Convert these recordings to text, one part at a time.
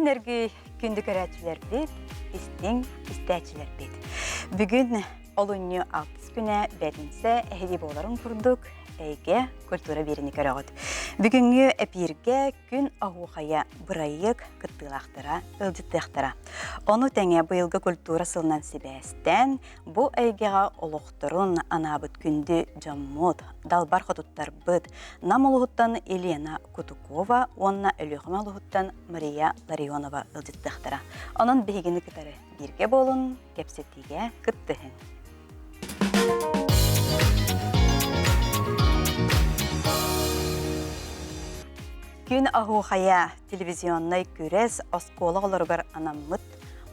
Күнергі күнді көрәтшілер бет, істің істәтшілер бет. Бүгін олынны 6 күні бәтінсе әйді боларын күрдік, әйге культура беріні көріғыд. Бүгінгі әпірге күн ағуқая бұрайық күттілақтыра, ылжыттықтыра. Оны тәңе бұйылғы культура сылынан себәстен, бұл әйгеға олықтырын анабыт күнді жаммуд, далбар қотуттар бұд, нам олығыттан Елена Кутукова, онына өліғім олығыттан Мария Ларионова ылжыттықтыра. Оның бейгіні күтәрі бірге болын, кепсеттіге күттіхін. Күн ағуқая телевизионнай көрес осколы оларғар анаммыт.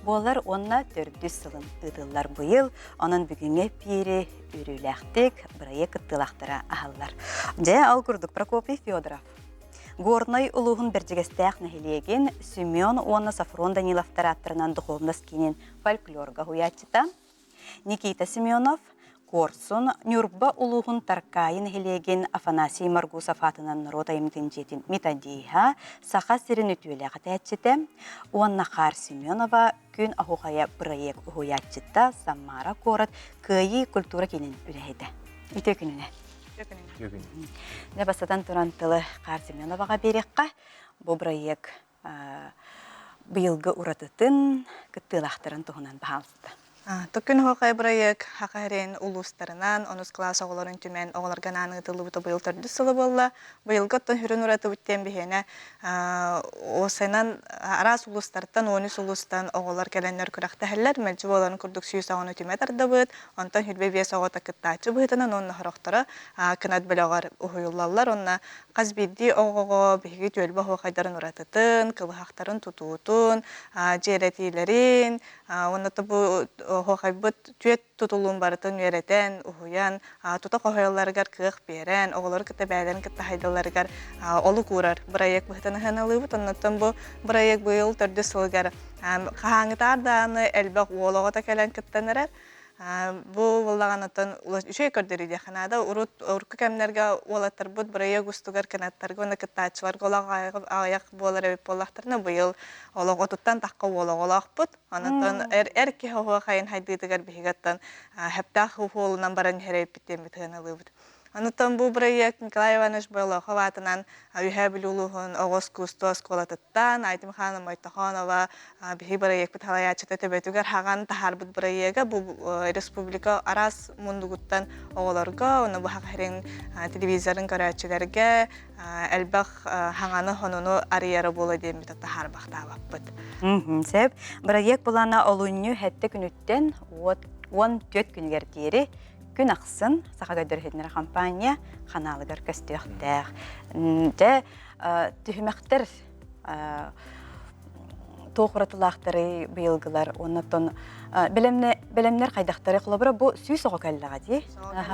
Болар онна 400 сылын ұдылар бұйыл, оның бүгінге пері үріләқтік, бірайы күттілақтыра ағалар. Жа ал күрдік Прокопий Федоров. Горнай ұлығын біржігістәқ нәхелеген Семен Онна Сафрон Даниловтар аттырынан дұқылымдас кейінен фольклорға хуячыта. Никита Семенов Корсун Нюрба улуғын таркайын хелеген Афанасий Маргусов атынан рота емтінжетін Метадиха сақа сірін өтуеліға тәтчеті. Оннақар Семенова күн ағуғая проект ұғуятчыта Самара Корат көйі культура кенін үләйді. Үті күніне? Нәбасадан тұрантылы Қар Семеноваға берекқа бұл проект бұйылғы ұратытын күттілақтырын тұғынан бағалысты. Токкүн хоқай проект хақарен улустарынан, онус класс оғыларын түмен оғыларға наны ұтылы бұты бұйыл төрді сылы болла. Бұйыл көттін хүрін ұраты бүттен бігені осайнан арас улустарттан, онус улустан оғылар кәләнлер күрәқті әлілер, мәлчі боларын күрдік сүйіс оғыны түмет арды бұд, онтан хүрбе бес оғыта күттачы бұйтынан, онны хорақтары кінат білоғар ұхойылалар, онна қазбедді оғығы бігі төлбі хоқайдарын ұратытын, кылығақтарын тұтуытын, жеретилерін, оннаты бұл хоқайбыт түйет тұтылуын барытын өретен, ұхуян, тұта қоғайларғар кық берен, оғылар күтті бәден күтті хайдаларғар олы көрар. Бұрайек бұқтаны ғаналыбыт, оннаттан бұл бұрайек бұйыл түрді сылғар. Қағаңытарданы әлбәқ олығыта кәлін күттінірер. Бұл болағанаттан үшей көрдірейді қанада, ұрқы кәмінерге олаттар бұд бұрайек ұстығар канаттарға, оны күттачыларға олақ аяқ болар әбіп болақтарына бұйыл олақ отыттан таққа олақ бұд. Анаттан әрке хоға қайын хайдыдығар бігаттан әптақ олынан баран әрейіп біттен бітігін алып бұд. Анаттан бұл проект Николай Иванович Байлау хаватынан үйә білулуғын оғыз күсті осколатыттан, Айтым ханым Айтаханова бігі проект біт халаячыты төбетігер хаған тахар бұд проекті бұл республика арас мұндығыттан оғыларға, оны бұл хақырын телевизорын көрәтшілерге әлбәқ хаңаны хонуну арияра болы дейм біт тахар бақтабап бұд. Сәп, проект бұлана олуыню хәтті күніттен 14 күнгер кері күн ақсын сақаға дөрхетінер компания қаналығыр көстіқтәқ. Жа түхімәқтір тоқыратылақтары бұйылғылар, оннаттан білімнер қайдақтары қылабыра бұл сүй соғы кәліға дей.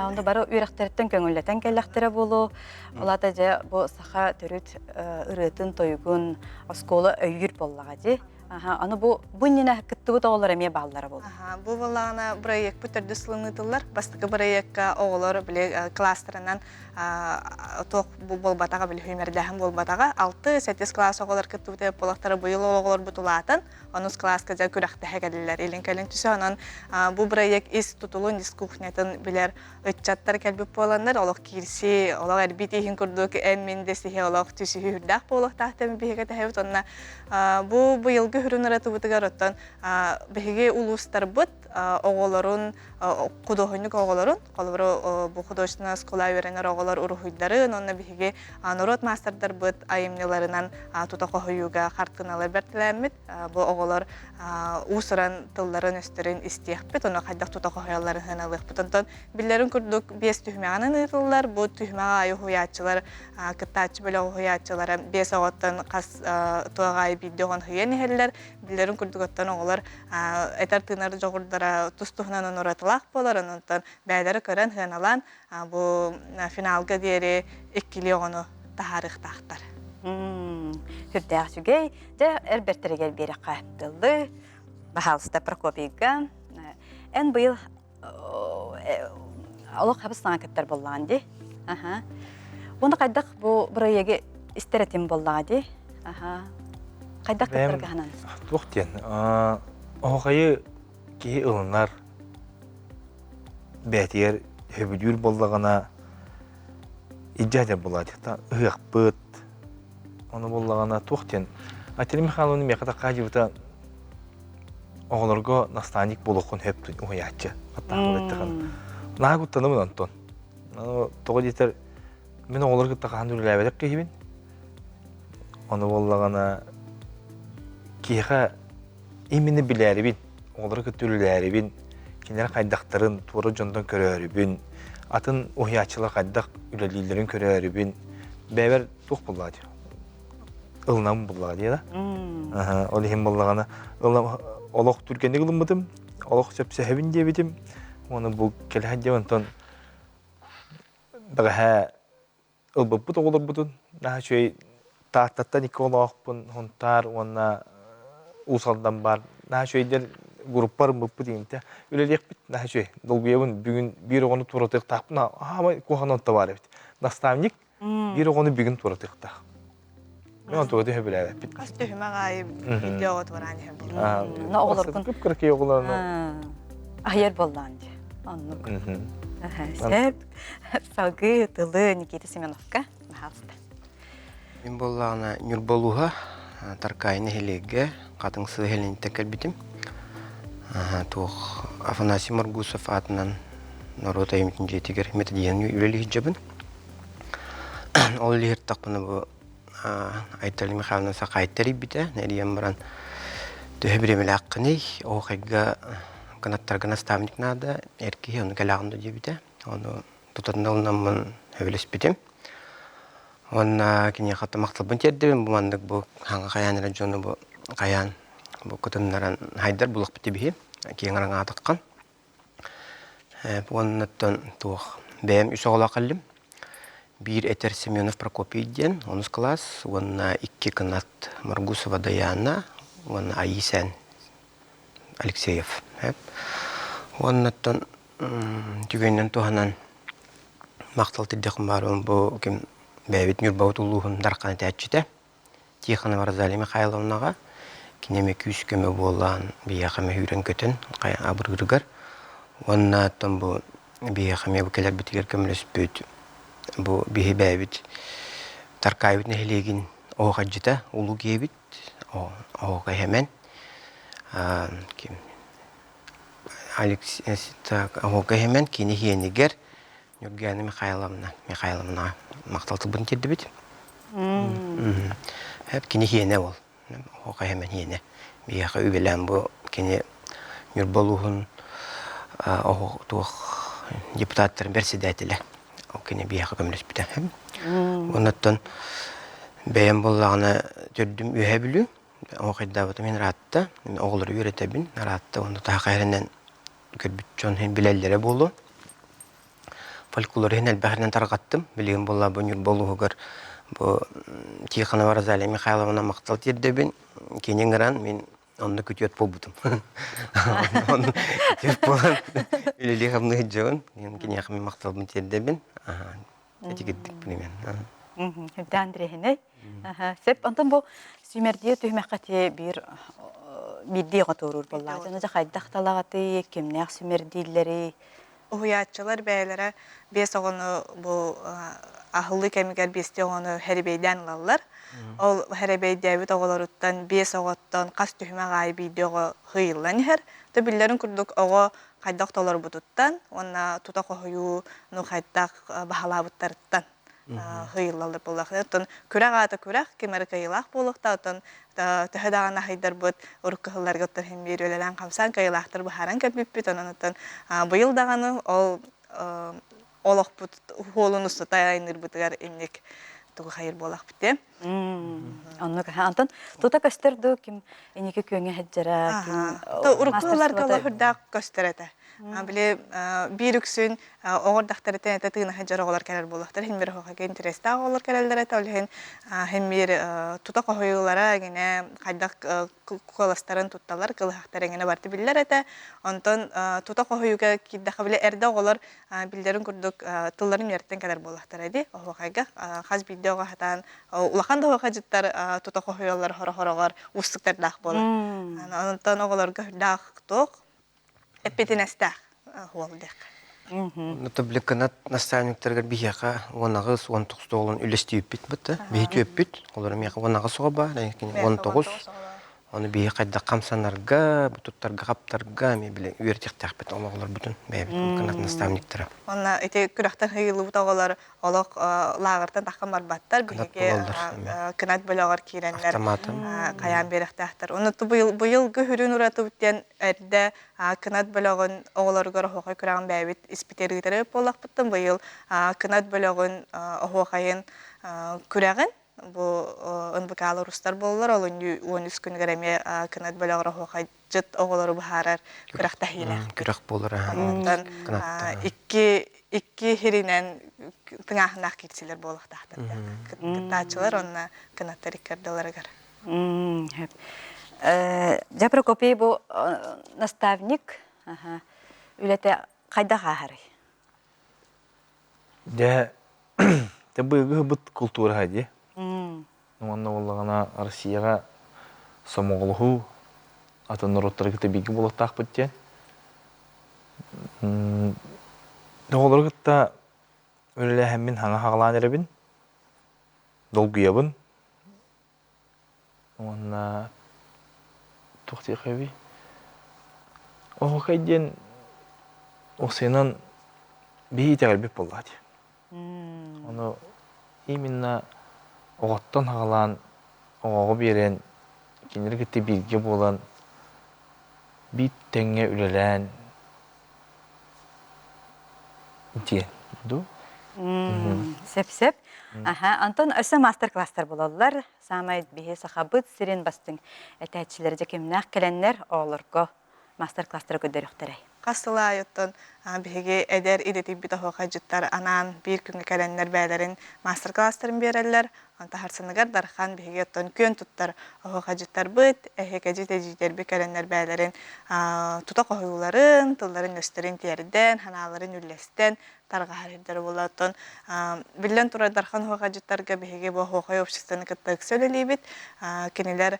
Онда бары үйрақтарыттан көңілләтен кәліқтері болу. Олата жа бұл сақа түріт ұрытын тойғын осколы өйір болуға дей. Аны бұл нені күтті бұт оғылар әме бағылары болды? Бұл болағына проект бұтырды сылыңытылар. Бастықы проектқа оғылар кластерынан тоқ болбатаға білі хүймердәхін болбатаға 6-7 класс оғылар күтті бұты болақтары бұйыл оғылар бұтылатын. Оныз класска жа күрәқті әгәлілер. Елін кәлін түсі онын бұл проект ис тұтылуын, ис кухнетін білер өтчаттар кәлбіп боландар. Олық кирси, олық әрбет ехін күрдік әммендесі олық түсі хүрдәқ болықтақтымы бейгі тәхебіт. Онына бұл бұйылғы хүрін ұраты бұтығар оттан бәйге улустар бұт оғыларын, құдығынық оғыларын, қолыбыры бұл құдығышына скола өренер оғылар ұрығыдарын, онына бәйге нұрот мастердар бұт айымнеларынан тұта қоғыюға қартқыналар бәртіләмет. Бұл оғылар ұсыран тылларын өстірін істеқпет, оны қайдақ тұта қоғыларын ғаналық бұт. Онтан білдерін күрдік 5 түхмеғанын ұйтылар, бұл түхмеға айы хуячылар, күттачы бөлі хуячылар, 5 оғыттан қас туағай бейдеғын хүйен ехелілер, білдерін күрдік оттан оғылар әтар тынар жоғырдара тұстығынан ұратылақ болар, онтан бәдері көрін ғаналан бұл финалға дері 2 оғыны тахарықтақтар. Хүрдәқ жүгей, жа әрберттірігер бері қайыптылы, бағалысты Прокопийға. Ән бұйыл олық қабыстан кәттер болған де. Оны қайдақ бұл бұрайеге істеретім болған де. Кайдак кыттырга ханан. Туқтен. Оғайы кей ылынар бәтер хөбүлүр боллагана иджадер болады. Ыйық бұт. Оны боллагана туқтен. Ателі Михайловны меката қажыбыта оғыларға настаник болуқын хөптін оғаячы. Наға күттанымын Антон. Тоғы детер мен оғылар күттақанды үләбәдік кейбін. Оны боллагана кейға имені біләрібін, оғылар күттіліләрібін, кенер қайдақтарын туыры жондан көрәрібін, атын оғаячылар қайдақ үләлілерін көрәрібін, бәбір туқ болады. Ылнам болады, еді? Ол ехім болағана, олық түргенде қылымбыдым, олық сөпсі әбін дебедім, оны бұл келі әддемін, Дағаға ылбыппыт оғылар бұдын. Наға шөй тақтаттан екі олақпын, ғынтар, онына ұсалдан бар. Наға шөйдер группар бұппы деймді. Өлелек біт, наға шөй. Долбиявын бүгін бір оғыны тұратық тақпын, ағамай қоған онта бар ебет. Наставник бір оғыны бүгін тұратық тақ. Мен он тұратық өбілі әбет біт. Қас түйіме ғайып идеоғыт вараны өбілі. На оғыларқын. Күп-күркей оғыларына. Ахер болланды. Аннук. Сәп, салгы, тылы, Никита Семеновка. Махалсты. Мен боллағына Нюрболуға, Таркайны хелеге, қатыңсы хелені тәкел бітім. Туқ Афанасий Маргусов атынан Народа еметін жетігер методияны үлелі хиджабын. Ол лихер тақпыны бұл Айтали Михайловна сақайттары біті. Нәриен баран төһі біремелі аққыны, оғайға канаттарға наставник нада, әркі оны кәлағынды дебіті. Оны тұтатында олынан өбілес бітім. Онна кене хатта мақталбын тердебен бұл мандық бұл хаңа қаян раджоны бұл қаян бұл күтінлерін хайдар бұлық біті бейі кейін араңа атыққан. Оннаттан туық бәйім үс оғыла қалым. Bir Этер Семенов Прокопий ден, 10 класс, онна 2 канат Маргусова Даяна, онна Аисен Алексеев. Оннаттан түгеннен туғанан мақтал тірдеқім бар, бұл кем бәйбет Нюрбаут ұлуғын дарқаны тәтчіті. Тихана Варазали Михайловнаға кенеме күз көмі болған бейақаме үйрен көтін абырғырғыр. Оннаттан бұл бейақаме бұл келер бітігер көмілес бөт. Бұл бейі бәйбет Таркайбет нәхелеген оға жыта, ұлу кейбет, оға хемен. Оға хемен кені хенегер Нюргияны Михайловна мақталты бұн терді бет. Кені хене ол, оға хемен хене. Бейақы өбелен бұл кені Нюрболуғын туық депутаттарын берседәтілі. Кені бейақы көмілес біті. Онаттан бәйім болағына түрдім өйе білу. Оғайда бұты мен ратты, оғылары үйретебін. Ратты, онда таға қайрынан көрбіт жон біләлері болу. Фольклоры хен әлбәқірінен тарғаттым. Білеген болла бұл нүр болуғығыр. Бұл Тихана Варазали Михайловна мақтал тердебін. Кенен ғыран мен онды күтет бол бұтым. Онды күтет болан үлелі қамны ғыджауын. Кенен қамын мақтал бұн тердебін. Әтігеттік білемен. Хөбді Андрейхіне. Сәп, антон бұл сүймердие түймәққәте бір биддей ғатурur болла. Жаны жа қайдақ талағаты, кемнәқ сүймердейлері. Уһуяччылар бәйләре бес оғыны бұл ахылы кәмігер бесте оғыны хәребейден лалар. Ол хәребейдәбіт оғыларыттан бес оғыттан қас түйме ғай бейдеғі ғыйлан әр. Төбілерін күрдік оғы қайдақ толар бұтыттан, онна тута қойу қайдақ бағалабыттарыттан ғыйлалар болақты. Күрәқ аты күрәқ, кемері қиылақ болықта, төхедағана хайдар бұд ұрыққығыларға ұттан хем бері өлелән қамсан қиылақтыр бұхаран көпіппет, онын бұйылдағаны олық бұд қолын ұсты тайайныр бұдығар емнек тұғы қайыр болақ бітте. Антон, тута көстерді кім енеке күйіңе хәджара, кім ұрыққығылар қала хүрдақ көстереді. Биле бир үксүн оғыр дақтарытын әті тыгына хәджар оғылар кәрер болуқтар. Хен бір хоқаға интересті оғылар кәрерлер әті. Олхен хен бір тута қойылара әгіне қайдақ қоластарын тутталар, қылықтар әгіне барты білдер әті. Онтон тута қойылға киддақа біле әрді оғылар білдерін күрдік тылларын ерттен кәрер болуқтар әді. Оғайға қаз білді оға хатан улақан да оға жыттар тута қойылар хора-хорағар ұстықтар дақ болу. Онтон оғыларға дақ тоқ эппетинестах холдек. Табликанат наставниктарга бияка онагыз 19 долларын үлестип бит бит. Бейтеп бит. Олар мияка онагыз соба, 19. Оны бия кайда камсанарга, бутуттарга каптарга ме биле үертектак бит. Олар бүтүн бебит канат наставниктар. Онна эти күрәктән хыйлы бутагалар алак лагыртан таккан барбаттар биге канат бөлөгөр киреннер. Каян беректактар. Оны быйыл гүрүн уратып биттен эрдә канат бөлөгөн оголоргор хокай күрәгән бәбит испитергитере болак биттен быйыл канат бөлөгөн хокайын күрәгән бу НБК рустар боллар олон 13 күн гәрәме канат бөлөгөр хокай жыт оголору бахарар күрәктә хиле. Күрәк болар. Ондан икки хиринен тыңахнак китсилер болуктактар. Кытачылар онна канаттар иккардаларгар. Жапрокопий бу наставник, үлете кайда хахары? Де быйгы бут культура хади. Онна боллагана Россияга самоголху атын роттарга биги болуктак биттен. Доголоргытта өлеле хэммин хаңа хағалан әребін, долгуябын. Онна тоқти қаби. Оғы қайден осынан бейі тәғілбек болады. Оны именно оғаттан хағалан, оғы берен, кенергетті бірге болан, бит тәңе өлелән, Ден, ду? Сеп-сеп. Антон, өсі мастер-кластар болалар. Самайд бейе сақабыт, сирен бастың әтәтшілерді кемнақ кәләннер олырғы мастер-кластар көдеріқтірей. Қасыла айыттын бейге әдер идетіп біті хоқа жыттар анан бір күнгі кәләннер бәлерін мастер-кластарын берелер. Анта харсыныгар дархан бейге оттон көн туттар хоқа жыттар бұд, әхекәжі тәжидер бі кәләннер бәлерін тута қойыларын, тылларын өстерін терден, ханаларын үлестен, тарға харидер болатын. Білден тұра дархан хоқа жыттарға бейге бұл хоқай обществаны кіттік сөйлелей бит. Кенелер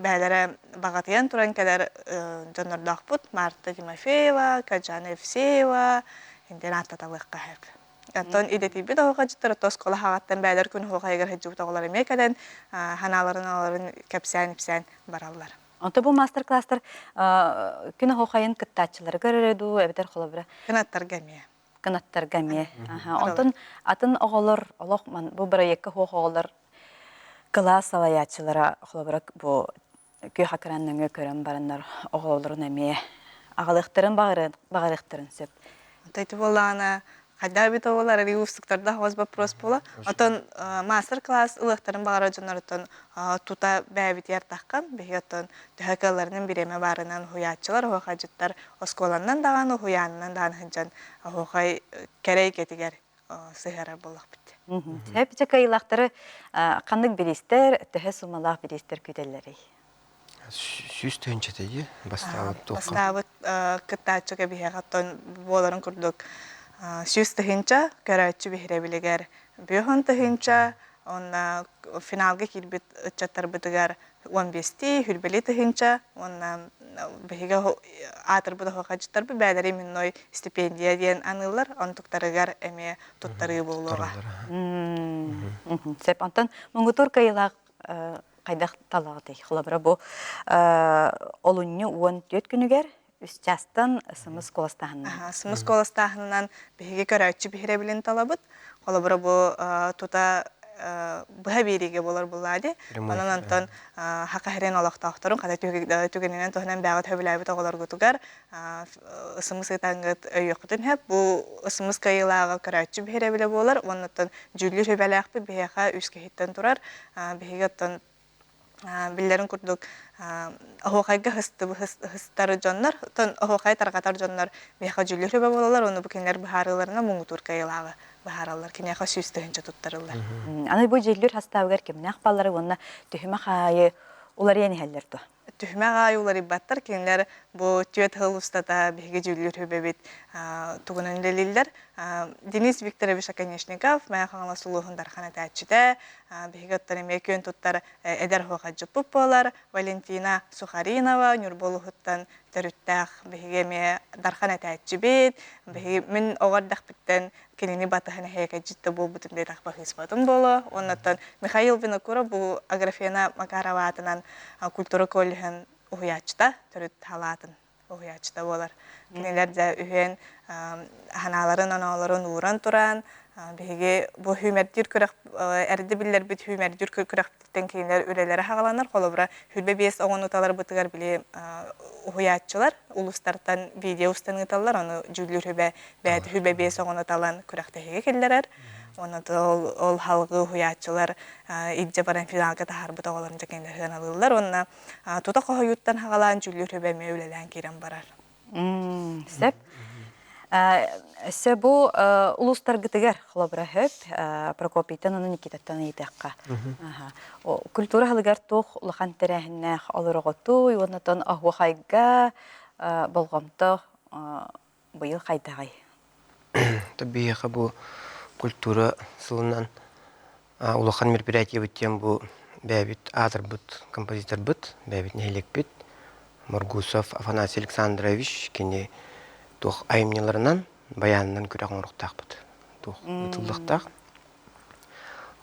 бәлері бағатыян тұран кәлер жонордақ бұд, Марта Тимофеева, Каджана Евсеева, инден аттаталыққа хәп. Антон идетиби да хоқа жыттары тос кола хағаттан бәлер күн хоқа егер хәджу тағылар емекәден ханаларын аларын кәпсән баралар. Онты бұл мастер-кластар күні хоқайын кіттатчылары көререді, әбетер қолы бірі? Кынаттар гәме. Кынаттар гәме. Онтын атын оғылыр, олықман, бұл бірі екі хоқ оғылыр класс алаятчылары қолы бірі бұл көй хақыранның көрін барындар оғылырын әме ағылықтырын бағырықтырын сөп. Онтайты болағына Хадда бит олар али устуктарда хаваз вопрос бола. Атон мастер-класс ылыктарын багара жоноротон тута бәбит яртаккан, бегетон төһәкәләрнең биреме барынан хуячылар, хохаҗыттар осколаннан даган хуяннан дан хәҗән хохай кәрәй кетигәр сыгара булак бит. Хәп чакайлактары кандык билистер, төһә сумалак билистер күтәлләре. Сүз төнчәтәге бастабыт тока. Бастабыт кытачыга бигәтон боларын күрдүк. Сүз тыгынча көрәчү бихребилегер бөһөн тыгынча онна финалга килбит чаттар битгәр 15-ти хүрбели тыгынча онна беге атыр бу хакыттар бу бәдәре минной стипендия дигән анылар антуктарыгар эме туттары булуга. Сеп антан моңгутур кайлак кайда талагы хлабра бу олунны 14 күнүгәр Үстястан сымыз коластахынан. Сымыз коластахынан беге көрәчү бихребилен талабыт. Колабыра бу тута бұға береге болар болады. Онан антон хақахрен алақтақтырын, қада түгенінен тұхынан бәғат хөбіләбі тағылар күтігер, ысымыз етаңғыт өйіқтін әп, бұл ысымыз қайылаға көрәтші бейребілі болар, онын жүлі хөбіләқпі бейеға үске хеттен тұрар, бейге білдерін күрдік Ahokayga hıstары jonlar, ton ahokay tarqatar jonlar beha jüllür höbe bolalar, onu bu kinler baharılarına muğutur kayılağı baharallar kinyaqa süstühünce tuttarırlar. Аны бу жерлер хастаугар кемнах баллары онна төһүмә хайы улар яни хәлләр ту. Tühme gayular ibattır kinler bu tüet hılustata bege jüllür höbebit tuğunun leliller. Denis Viktorovich Akonechnikov maya xanala suluğun darxana tәтчіде bege ottari mekön tuttar eder hoqacı pupolar Valentina Sukharinova Nürbolu huttan törüttaq bege me darxana tәтчі bit bege min oğardaq bitten kelini batahana heyke ciddi bol butum de taqba hisbatım bolu. Ondan Mikhail Vinokurov bu Agrafena Makarovatınan kultura kolühen uhuyaçta törüt halatın uhuyaçta bolar. Kineler de ühen hanaların anaların uğran turan bege bu hümerdir kürek erdi biller bit hümerdir kürek bitten kineler ürelere hağalanır. Kolobra hülbe bes oğun utalar bıtıgar bile uhuyaççılar uluslardan video ustan ıtallar onu jüllür hübe beyat hülbe bes oğun utalan kürekte hege kellerer. Onu da ol halgı uhuyaççılar idce baran finalga tahar bıta oğlarınca kendilerden alırlar. Onunla tuta koyuttan hağalan jüllür hübe meylelen kiren barar. Сәп. Сә бу улустар гытыгар хлобра хөп Прокопийтан аны Никитаттан ыйтакка. Культура халыгар тух улахан терәһеннәх алырыгыту, юнатан ахуахайга болгомто быйыл кайтагай. Табиха бу культура сылынан улахан мероприятие биттен бу бәбит атыр бут, композитор бут, бәбит нелек бит. Маргусов Афанасий Александрович кене тух аймнеларынан баянынан күрәгән рухтак бит. Тух итуллыктак.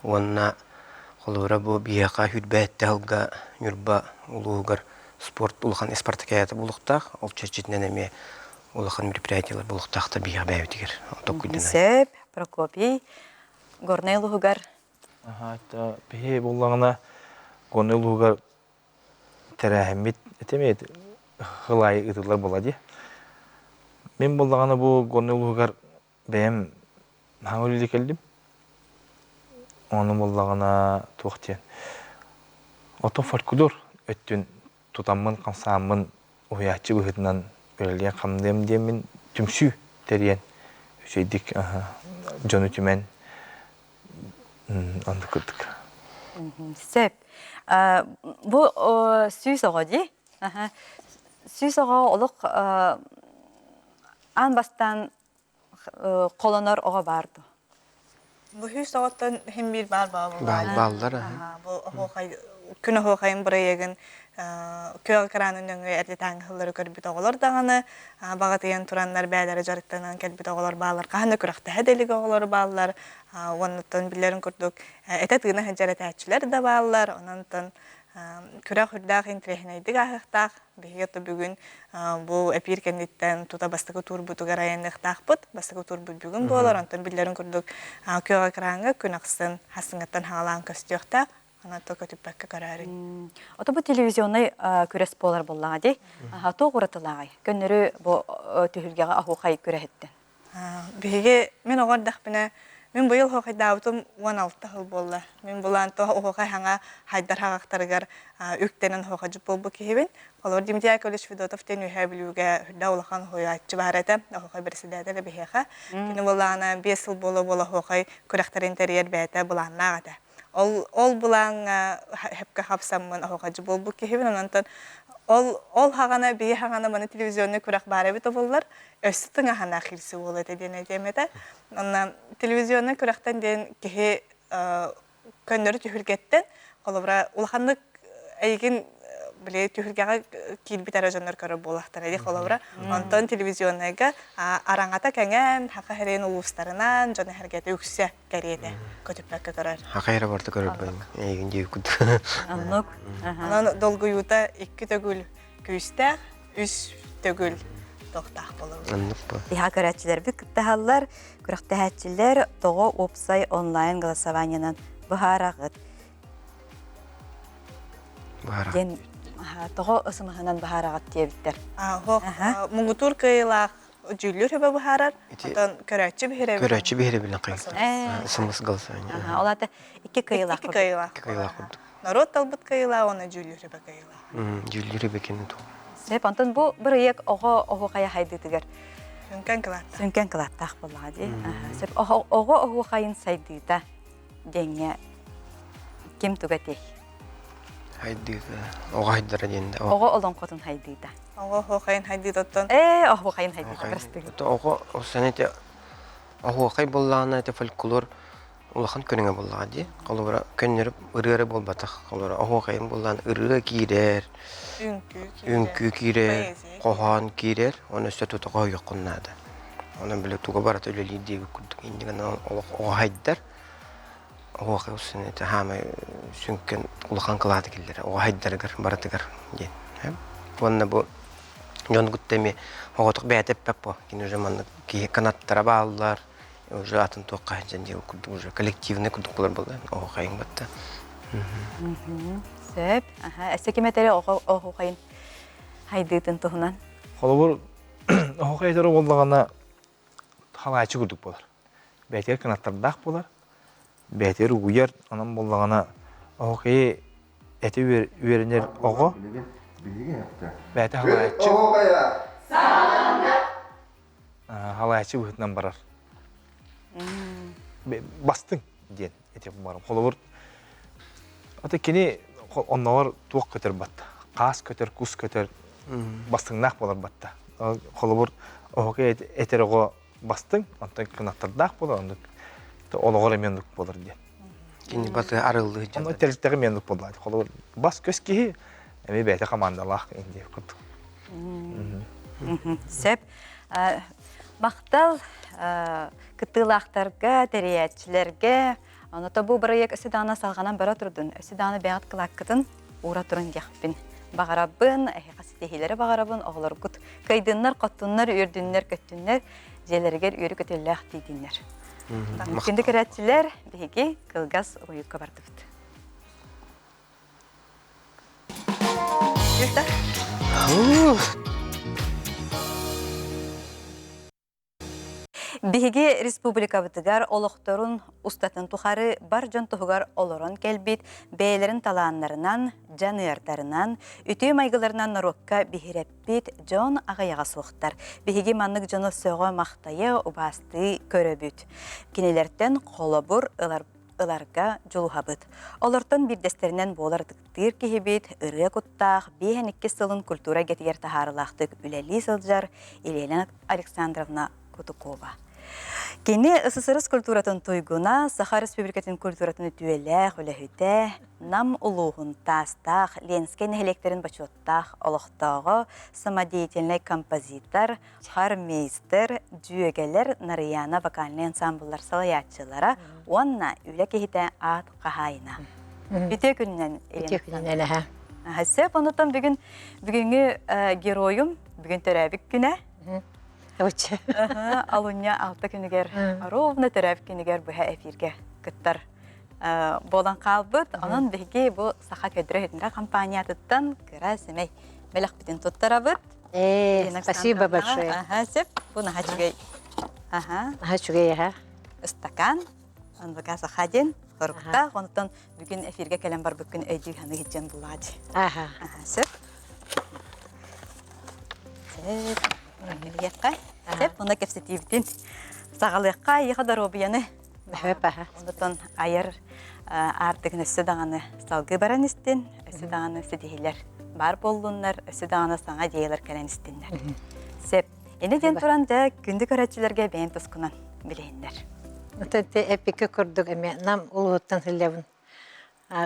Онна холора бу бияка хүдбәт тәлга юрба улугар спорт улхан спартакиаты булуктак, ол чечитнен эме улхан мероприятиялар булуктак та бия бәйтигер. Сәп Прокопий горный лугар. Та бе буллагына гонылуга терәһмит этемет хылай ытылар булади. Мен буллагына бу гонылугар бем хаңылы келдим. Оны буллагына туктен. Ото фольклор өттүн тутаммын кансаммын уячы быһытынан өрелгән камдем демин түмсү терен. Şeydik Jonathan andıkırdık. Сәп. Бу сүз оғади. Сүз оға олық ан бастан қолонар оға барды. Bu hüs ağıttan hem bir bar Ballar. Bu күні хоқайын бұрайығын көй қыранын өңі әрдетен ғылары көрбіт оғылар дағаны бағатыйын тұранлар бәлері жарықтанын кәлбіт оғылар бағалар қағаны күріқті әделігі оғылар бағалар онынтын білерін күрдік әтет ғына хәнжәрі тәтчілер де бағалар онынтын күрәк үрдәқ интрехінейдік ағықтақ бейгетті бүгін бұл әпир кәндеттен тута бастығы тур бұтыға райындықтақ бұд бастығы тур бұд бүгін болар онынтын білерін күрдік көй қыранғы күн ақсын хасыңаттан хағалан көстіқтақ Она только типа карари. Ото бу телевизионный күрәс болар буллага ди. Хато гуратылагай. Көннөрү бу төһүлгәгә ахукай күрәһеттен. Биге мен огардак бине мен быйыл хокайдаутум 16 жыл болду. Мен булан то ахукай хаңа хайдар хагактаргар үктенен хокажы болбу кебен. Олар Дмитрий Яковлевич Федотов тен үһәбилүгә даулахан хоятчы барата ахукай берседәдә ле бихеха. Кине булана 5 жыл боло хокай күрәхтәр интерьер бәтә буланнагата. Ол булан хепке хапсаммын ахукажы болбу кебен анан ол хагана бие хагана мана телевизионны күрәк бары бит буллар. Өстүң хана хилси болот эдене демете. Анна телевизионны күрәктән ден кеһе көннөр түһүлгәттен колобра улханны әйген биле түһүлгәгә килбит аражаннар көрө булактар эди колобра. Антон телевизионныга араңата кәңән хакырен улустарынан жана хәргәте үксә кәреде. Көтүпкә карар. Хакайра барты көрөп бен. Әйген дивкут. Аннок. Анан долгуюта 2 төгүл күстә, 3 төгүл тоқтақ болуы. Иха көрәтчілер бік күптәхаллар, күрәқтәхәтчілер тоғы опсай онлайн голосованиянан бұхарағыд. Бұхарағыд. Тоғы ысымығынан бұхарағыд дейбіттер. Мұңғытур кыйлақ жүллер өбі бұхарар, отан көрәтчі бігері білін. Көрәтчі бігері білін қиын. Сымыз голосования. Олаты 2 кыйлақ. 2 кыйлақ. Кыйлақ құрдық. Народ талбыт кыйлақ, оны жүллер өбі кыйлақ. Жүлдері бекені тұқ. Сеп, антон бу бір ек оғы қая хайдыдығыр. Сүнкен кылатта. Сүнкен кылаттақ болға де. Сеп, оғы қайын сайдыда денге кем түгәтей? Хайдыға, оға хайдыра дейінді. Оғы олон қотын хайдыда. Оғы хоқайын хайды тоттон. Оғы қайын хайдыда бірістігі. Оға, осан әте, оға қай болағына әте фольклор улахан көніңе болаға де. Қолы бұра көннері ұрыры болбатақ. Қолы бұра оға қайын болағын ұры кейрер, үнкі кейрер, қоған кейрер. Оны өсті тұты қой жоққыннады. Оның білі туға барат өлелейдегі күрдік. Ендеген оға хайдыдар. Оға қай ұсын әте хамы сүнкен улахан қылады келдері. Оға хайдыдарығыр, баратығыр ден. Онына бұл жон күттеме оғытық бәйтеп бәп бұл. Кені жаманды канаттара бағылар. Уже атын тоққа жән дел күрдік. Уже коллективный күрдік болар болды. Оға қайын батты. Сеп, әсі кеметері оғы қайын хайдыдың тұғынан? Қолы бұл оғы қайтары болдағана халайчы күрдік болар. Бәйтер канаттардақ болар. Бәйтер ұйар, анан болдағана оғы қайы әті үйерінер оғы. Бәйті халайчы. Халайчы бұғытынан барар. Бастың ден әтеп барым. Қолы бұр. Ата кені оннағар туық көтер батты. Қас көтер, күс көтер. Бастыңнақ болар батты. Қолы бұр оғы әтер оғы бастың. Онтан қынаттардақ болар. Олығыр емендік болар ден. Кені баты арылды жады. Оны тәрілттігі емендік болар. Қолы бұр бас көз кейі әме бәйті қамандалақ енді күрдік. Сеп, мақтал кытылақтарға, тәриятчілерге, оныта бұл бір ек өсіданы салғанан бара тұрдың. Өсіданы бәғат қылақ кытын ұра тұрын яқпын. Бағарабын, қасетехилері бағарабын, оғылар күт. Кайдынлар, қоттынлар, үрдінлер, көттінлер, желергер үрі көтелләқ дейдінлер. Күнді кәрәтчілер бейге қылғас ойыққа барды бұд. Жүрді? Биһиги республика бытыгар олохторун устатын тухары бар жон туһугар олорон келбит, бәйлерин талааннарынан, жаныяртарынан, үтүү майгыларынан нарокка бихиреппит жон агаяга суохтар. Биһиги маннык жоно сөөгө мактайы убасты көрөбүт. Кинелерден колобур ыларга жолухабыт. Олортон бирдестеринен болардыктыр кихибит, ыры куттах, бейхеникке сылын культура гетигер тахарылақтык үлели сылжар Елена Александровна Кутукова. Кені СССР культуратын туйгуна, Саха Республикатын культуратын түйеләқ, үләхіте, нам улуғын тастақ, ленскен электерін бачоттақ, олықтағы, самодеятельный композитор, хармейстер, дүйегелер, нарияна вокальный ансамблар салаятчылара, онна үлі кехіте ат қағайына. Үте күнінен, Елена. Сеп, онытан бүгінгі героюм, бүгін төрәбік күні. Алуnya 6 күнігер, ровно төрәбік күнігер бұға эфирге күттір болан қалбыт. Onun бігі бұл сақа көдірі өтіндер компаниятыттан күрә сәмей бәліқ бітін тұттыра бұд. Спасибо большое. Сеп, бұл наға чүгей. Наға чүгей, Стакан, он бұға сақа ден, ғырықта, онытан бүгін эфирге кәлем бар бүкін өйді ғаны кетжен болады. Сеп. Сеп. Сеп, оны кепсетивден сағалыққа еқадар обияны. Ондықтан айыр артығын өсі дағаны салғы баран істен, өсі дағаны өсі дейілер бар болуынлар, өсі дағаны саңа дейілер кәлен істенлер. Сеп, ені ден тұранда күнді көрәтшілерге бәйін тұсқынан білейіндер. Өтінті әпекі көрдік әме, нам ұлғыттан сілдебін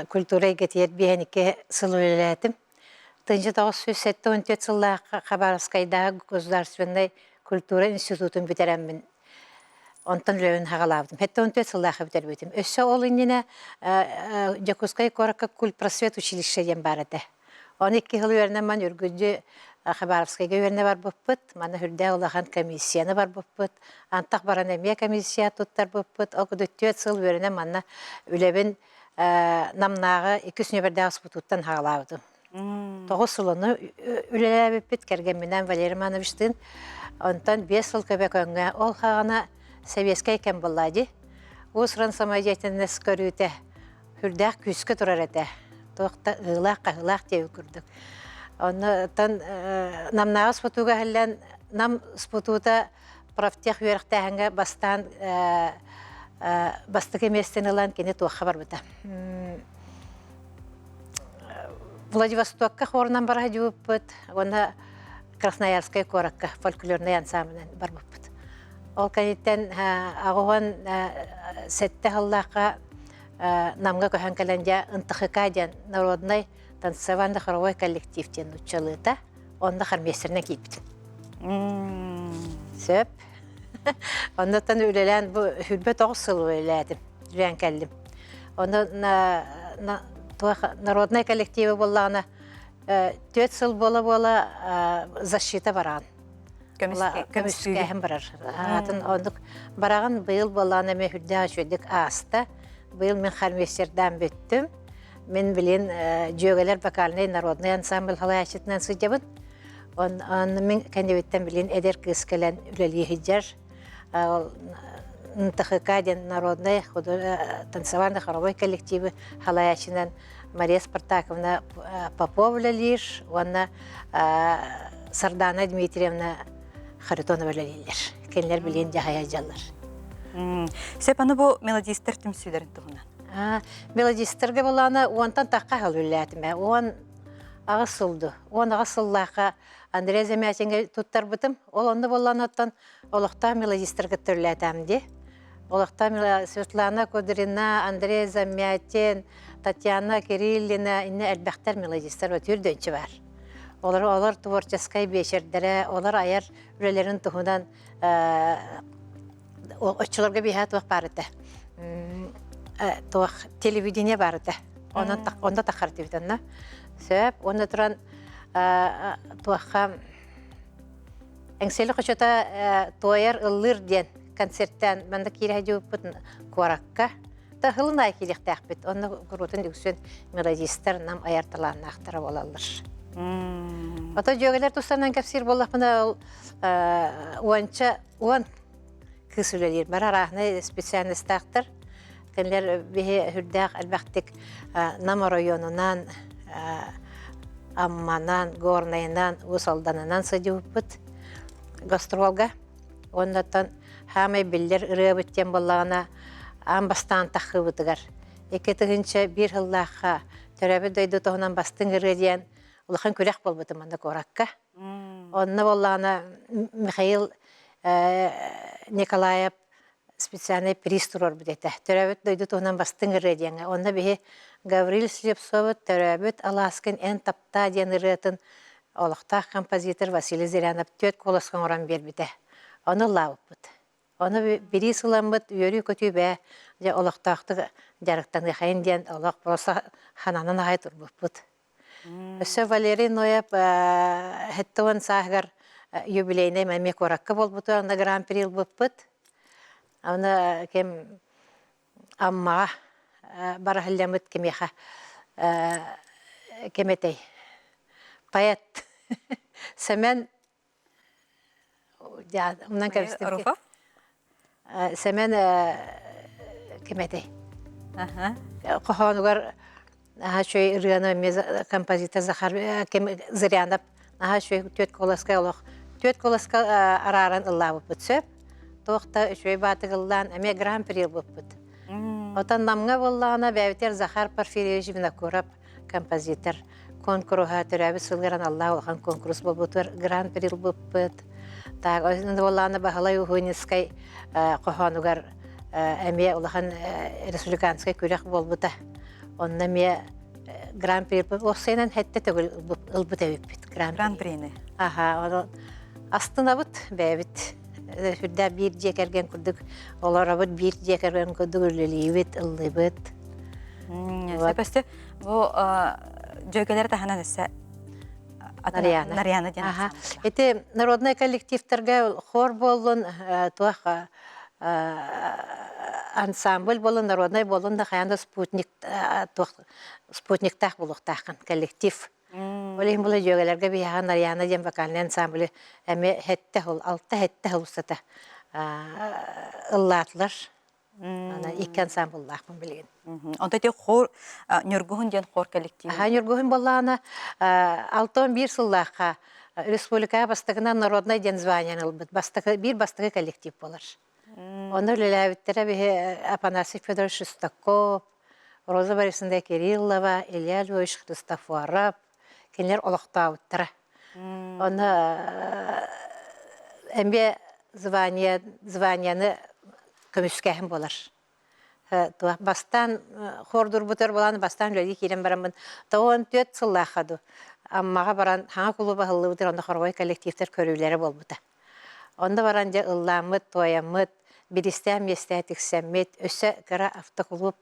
культура егетер бейініке сылу өләтім. Тынжы 974 сылла Хабаровскайдағы государственный культура институтын бітерәмін. Онтан рөйін хағалавдым. Хәтті 14 сыллағы бітер бітім. Өссі ол иннені Жакускай Коракка культпросвет училище ден барады. 12 жыл өрінен ман үргүнді Хабаровскайға өріне бар бұппыт. Мана хүрді олаған комиссияны бар бұппыт. Антақ баран әме комиссия тұттар бұппыт. Ол 4 жыл өрінен мана үлебін намнағы 2 нөбірді аспытуттан хағалавдым. 9 сылыны үлелі біппіт кәргенменен Валерий Мановичтің онтан 5 сыл көбек өңі ол қағана Советскай кәм болады. Осыран самайдетінес көріуді хүрдәқ күскі тұрар әді. Тоқта ылақ қағылақ деп күрдік. Оны тан намнағы спотуға хәллән нам спотуда правтех үйерқтәңгі бастан бастық еместен ылан кене туаққа бар бұта. Владивостокка хорынан бара жуып бұд, оны Красноярская коракка фольклорный ансамблен бар бұд. Ол кәнеттен ағуған сәтті халлаққа намға көһән кәләнде ынтықықа ден народный танцевальный хоровой коллектив ден учалыта, онда харместеріне кейіпті. Сөп. Ондан өлелән бұл хүлбет оғысыл өлеләдім, жүрән кәлдім. Онда народный коллективі болағына 4 сыл бола защита бараған. Көміскәхім барар. Ондық бараған бұйыл болағына мен хүлді ашудық аста. Бұйыл мен харместерден бүттім. Мен білен жөгелер бакалыны народный ансамбль халай ашытынан сұйдабын. Оны мен кәндебеттен білен әдер кіскелен үлелі хиджар. НТХК ден народный танцевальный хоровой коллективі халай ашынан Мария Спартаковна Попова лиш, оны Сардана Дмитриевна Харитонова лилер. Кенлер білен жағая жалар. Сөп аны бұл мелодистер түмсүйлерін тұғынан? Мелодистерге боланы онтан таққа қал үлләтіме. Он ағысылды. Он ағысыллаққа Андрей Замятинге тұттар бұтым. Ол онды боланы оттан олықта мелодистерге түрләтәмді. Олықта Светлана Кудрина, Андрей Замятин, Татьяна Кириллина, инне әлбәқтер мелодистер өтір дөнчі бар. Олар творческай бешердері, олар аяр үлелерін тұғынан Оччыларға бейхат уақ барыды. Туақ телевидение барыды. Онда тақар тевденна. Сөп, онда тұран туаққа әңселі қошата туайар ұллыр ден концерттен манда кейлі әді өппін қораққа. Та ғылын ай келіқті әқпет. Онда құрутын дүксен мелодистер нам аярталарына ақтара болалыр. Ота жөгелер тұстанан кәпсер болақпына уанча кысылелер бар арахны специалистақтар. Кенлер бе хүрдәк әлбәқтік Нама районынан, Амманан, Горнайынан, Усалданынан сәді өппіт гастролға. Ондаттан хамай білдер ұрыбыттен болағына амбастан тақы бұтығар. Екетігінші бір ғыллаққа төрәбі дөйді тоғынан бастың ұрыден ұлықын көрек бол бұтым анда қораққа. Онына болағына Михаил Николаев специальный приз турор бідеті. Төрәбіт дөйді тоғынан бастың ұрыден. Онына бе Гаврил Слепсовы төрәбіт Аласкин ән тапта ден ұрытын олықтақ композитор Василий Зырянов төт қолысқан оран бербіді. Оны лауып бұд. Оны бері сылан бұд, үйері көтүй бә, олықтақты жарықтан ғайын ден олық бұрысы хананын ағай тұр бұд. Өсі Валерий Нояп хеттуын сағығар юбилейіне мәмек ораққы бол бұд, оны гран-прил бұд. Оны кем аммаға бара хіллеміт кемеға кеметей. Поэт. Сәмен Руфов? Сәмен кеметей. Қоғанығар шөй үргені композитор Захар Зырянов шөй төт қоласқа олық. Төт қоласқа арарын ұллау бұтсөп. Тоқта шөй батығылдан әме гран-при бұппыт. Отан намға болағына бәвітер Захар Порфирьевич Винокуров композитор. Конкурға түрәбі сылғыран Аллах олған конкурс болбытыр, гран-при бұппыт. Осында болағына бағалай ұғынескай қоғанығар әме олған республиканскай көрек болбыта. Онна ме гран-при бұппыт. Осайнан хәтті төгіл ұлбыт әвіппіт. Гран-прині. Астына бұт бәвіт. Хүрдә бір жекерген күрдік. Олар бұт бір жекерген күрдік үрлелейбіт, ұллайбыт. Сөпәсті, бұл жөгелер таханан өссі Нарьяна ден. Это народный коллективтерге хор болын, туақ ансамбль болын, народный болын да қаянда спутниктақ болуқтақын коллектив. Олейін бұлы жөгелерге бейяған Нарьяна ден вокальный ансамблі әме хетті хол, алты хетті хол ұстата ұллатылар. Ана икки ансамбллахмын билген. Онда те хор нөргөһүн ден хор коллектив. Ханюргоһын боллаана 61 сыллааққа республика бастығынан народный ден званиян ылбыт. Бир бастығы коллектив болар. Оны үлеләбіттері бі Апанасий Федорович Шестаков, Роза Борисовна Кириллова, Илья Львович Христофоров, кенлер олықтауыттыры. Оны әмбе званияны көміскәхім болар. Бастан хордур бутер болан бастан лөди кирен барамын. Тоон 4 сыллахаду. Аммага баран хаңа клуба хыллы бутер онда хорвой коллективтер көрүүлери болбута. Онда баран же ылламыт, тоямыт, биристәм естәтиксәммет, өсә кара автоклуб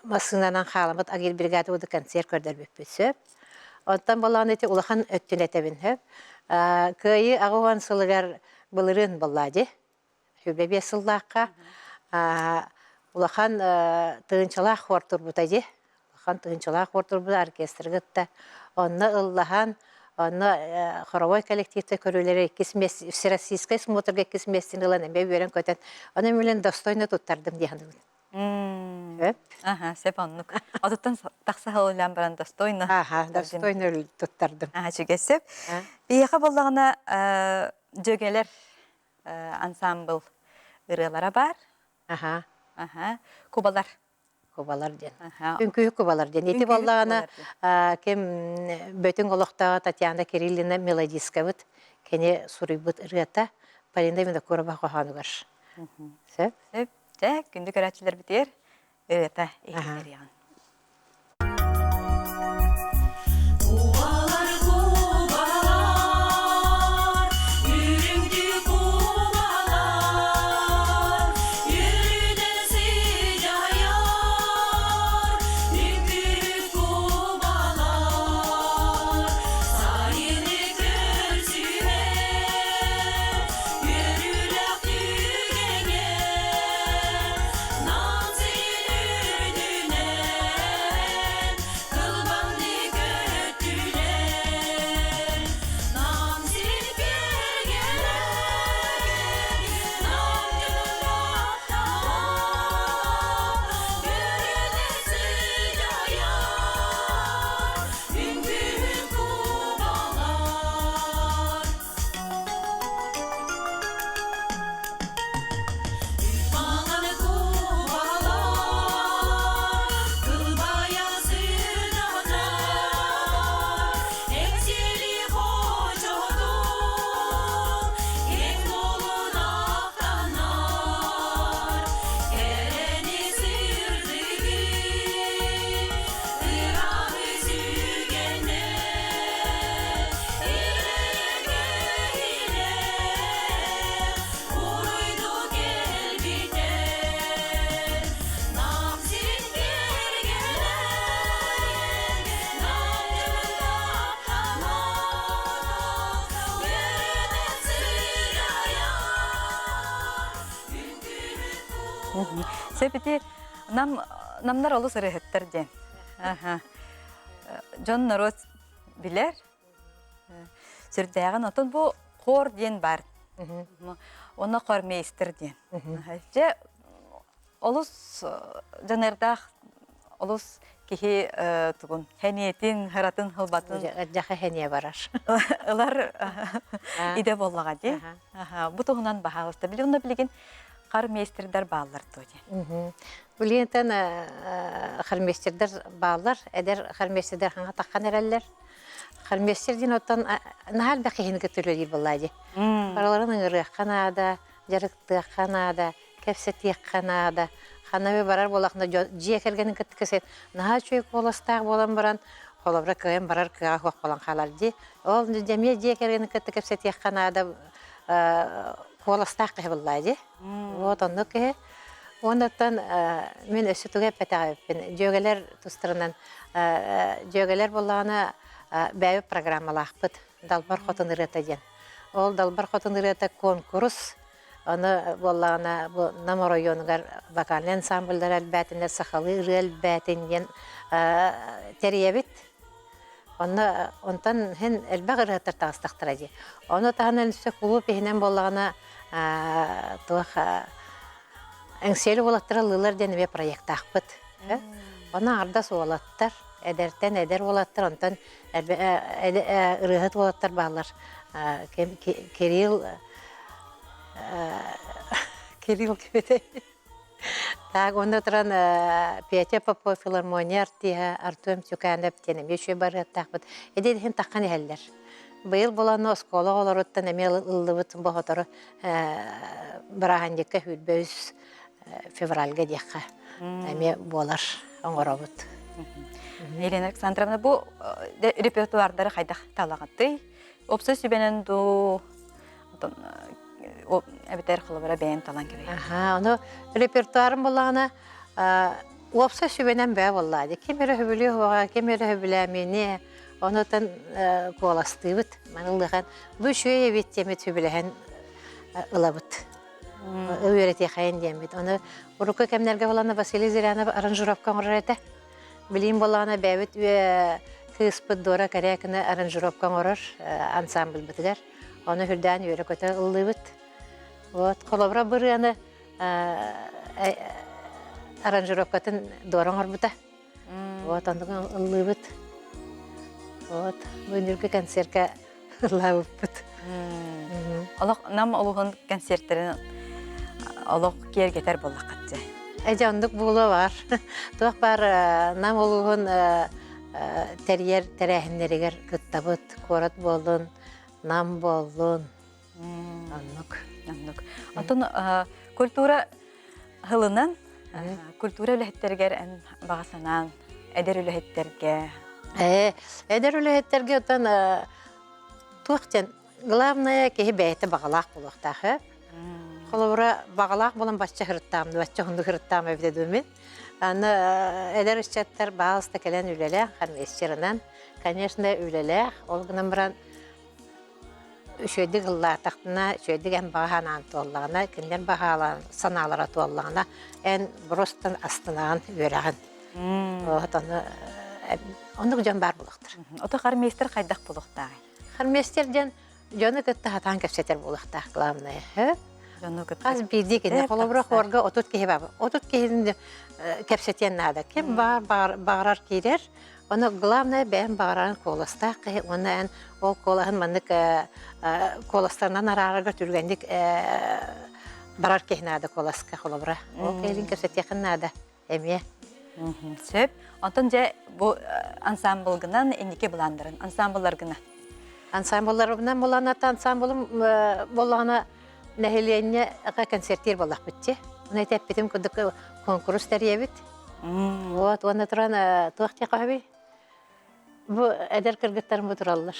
масынанан халамыт агил бригада уды концерт көрдер беппесеп. Онтан баланы те улахан өттүн этебин хөп. Кыйы агуан сылыгар былырын баллади. Хүбебе сыллакка улахан тыгынчалах хор турбутади. Улахан тыгынчалах хор турбута оркестргытта. Онна ыллахан, онна хоровой коллективте көрүүлери всероссийской смотрга кисместин ылан эмбе берен көтен. Оны милен достойно туттардым дияндым. Ага, сепаннук. Отуттан тақса халылан баран достойно. Ага, достойно туттардым. Ага, чүгесеп. Бияқа боллағына жөгелер ансамбл ырылара бар. Ага. Ага, кубалар. Кубалар ден. Ага. Үңкүйі кубалар ден. Еті Үңкүйі боллағына кубалар кем бөтін олықтаға Татьяна Кириллина мелодиска бұд. Кене сурый бұд ырыата. Паринда мен де көріба қоғаны бар. Сөп? Сөп, жә, күнді көрәтшілер бітер. Ырыата егілер яғын. Сөпіте, намдар олы сырыхыттар ден. Жон народ білер. Сүрдәғін отын бұл қор ден бар. Оны қормейстір ден. Же олыс жанырдақ, олыс кехе тұғын хәниетін, хыратын, хылбатын. Жақы хәния барар. Олар иде боллаға де. Бұ тұғынан бағалысты. Білігінді білеген қармейстердер бағалар тоде. Білгентен қармейстердер бағалар, әдер қармейстердер қанға таққан әрәлілер. Қармейстерден оттан нағал бәқиғені көтірлер болады. Параларының ұрық қанада, жарықтық қанада, кәпсеттек қанада, қанабы барар болақында жия кәргенін көтті көсет. Наға чөйік боластағы болан баран, қолабыра көйен барар көйға қоқ болан қалар де. Ол жемия жия кәргенін көтті кәпсеттек қанада қоластақ қығы болады. Вот онды кеге. Ондықтан мен өсі түге пәтәғаппен. Жөгелер тұстырынан, жөгелер болағына бәйі программалақ бұд. Далбар қотын ұрыта ден. Ол далбар қотын ұрыта конкурс. Оны болағына намы районығар вокальный ансамбльдер әлбәтіндер, сақалы ұры әлбәтінден тәребет. Онтан хен әлбәқ ұрыттар тағыстақтыра де. Оны тағынан үсті құлу пейінен болағына әңсели болаттар лылар денеме проект ақпыт. Она арда суалаттар, әдәртен әдәр болаттар, онтан ырығыт болаттар бағалар. Кирилл кебете. Так, онда тұран Петя Попов филармония артия, Артем Тюканов денеме шөй бары тақпыт. Әдейден таққан әлдер. Быйыл боланы оскола оларуттан әме ыллыбыт бұғытыры бірағандекке хүлбөз февральға дейққа әме болар оңғырабыт. Елена Александровна, бұл репертуардары қайдақ талағатты. Опсы сүбенен ду әбітер қылыбыра бәйін талан кебе. Оны репертуарым болағына опсы сүбенен бәй болады. Кемері хүбілі хуаға, кемері хүбілі әмені, онытын қоластыбыт. Манылдыған бұл шөй ебеттемет хүбіліген ылабыт. Өйреті қайын демет. Оны ұрықы кәмнерге болағына Василий Зырянов аранжировка ғырыр әті. Білейін болағына бәйбіт кыспыт дора кәрәкіні аранжировка ғырыр ансамбль бітігер. Оны хүрдән өйре көті ыллыбыт. Қолабыра бұры аны аранжировкатын дорың ғырбыта. Ондығын ыллыбыт. Бүйініргі концертке ыллабыппыт. Нам олығын концерттерін олық кергетер болық қатты. Әжандық бұлы бар. Тұқ бар нам олығын тәрьер тәрәхінлерігер күттабыт, қорат болын, нам болын. Аннық. Антон, культура ғылынан, культура өліхеттергер ән бағасанан, әдер өліхеттерге. Әдер өліхеттерге отан тұқтен главное кеһи бәйті бағалақ болуқтағы. Қолыбыра бағалақ болан бачча хырыттамды, бачча хүнді хырыттам өбдедумен. Аны әдер үшчаттар бағалысты кәлен үлеләқ, қаным есчерінен. Конечно, үлеләқ. Ол ғынан біран үшөйдік ғыллатақтына, үшөйдік ән бағахан антуаллағына, кендер бағалан саналара туаллағына, ән бұрыстан астынаған өрәғын. Ондық жон бар болуқтыр. Ота қармейстер қайдақ болуқтағы? Қармейстерден жоны күтті хатан көпсетер болуқтақ, главное. Қаз бейді кені, қолыбыра қорға отут кейі бабы. Отут кейінің кәпсетен нады. Кем бағарар кейдер, оны главное бәйін бағарарын қолыстақ, оны ән ол қолағын маңдық қолыстарынан арарыға түргендік барар кейі нады қоласқа қолыбыра. Ол кейлін кәпсетеқін нады, әме. Сөп, онтын жа бұл ансамблғынан әндеке бұландырын, ансамбларғына. Ансамбларынан боланаты ансамблым болағына нәхеленне концерттер болақ бітті. Оны әтәп бітім күндік конкурс тәребіт. Оны тұран тұғақ тек қабы. Бұл әдер кіргіттарым бұл тұралылар.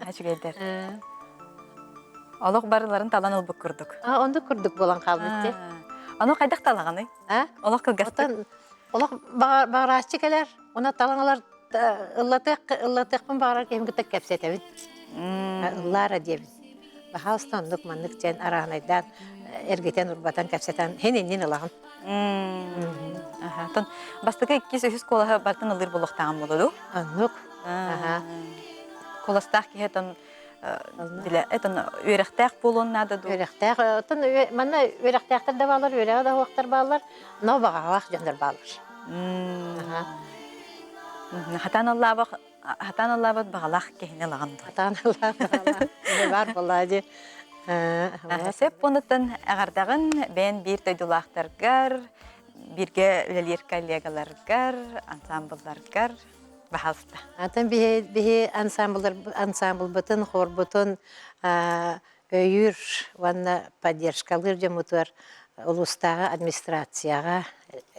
Әчігейдер. Олық барыларын талан ол бұк күрдік. Онды күрдік болан қалбытты. Оны қайдақ талағаны? Олық кілгістік? Олық бағырашчы кәлер. Оны талаңалар ыллатықпын бағырар кем күттік кәпсетәбін. Ыллара дебін. Бағалыстан ұндық маңдық жән арағынайдан әргетен ұрбатан кәпсетен хененнен ылағын. Бастығы 200 қолағы бартын ылыр болықтаған болуду? Аннық. Қоластақ кейтін өріқтәқ болуын надыду? Өріқтәқ. Мәні өріқтәқтір де балар, өріға да оқтар балар, нау бағалақ жөндөр балар. Хатан Аллабыт бағалақ кейіне лағанды. Хатан Аллабыт бар болады. Сөп бұнытын әғардағын бән бір тойдулақтарғар, бірге үлелер коллегаларғар, ансамблларғар бағалысты. Атын бігі ансамбл бұтын, қор бұтын, өйір, ванна поддержкалыр жамытыр ұлыстағы администрацияға,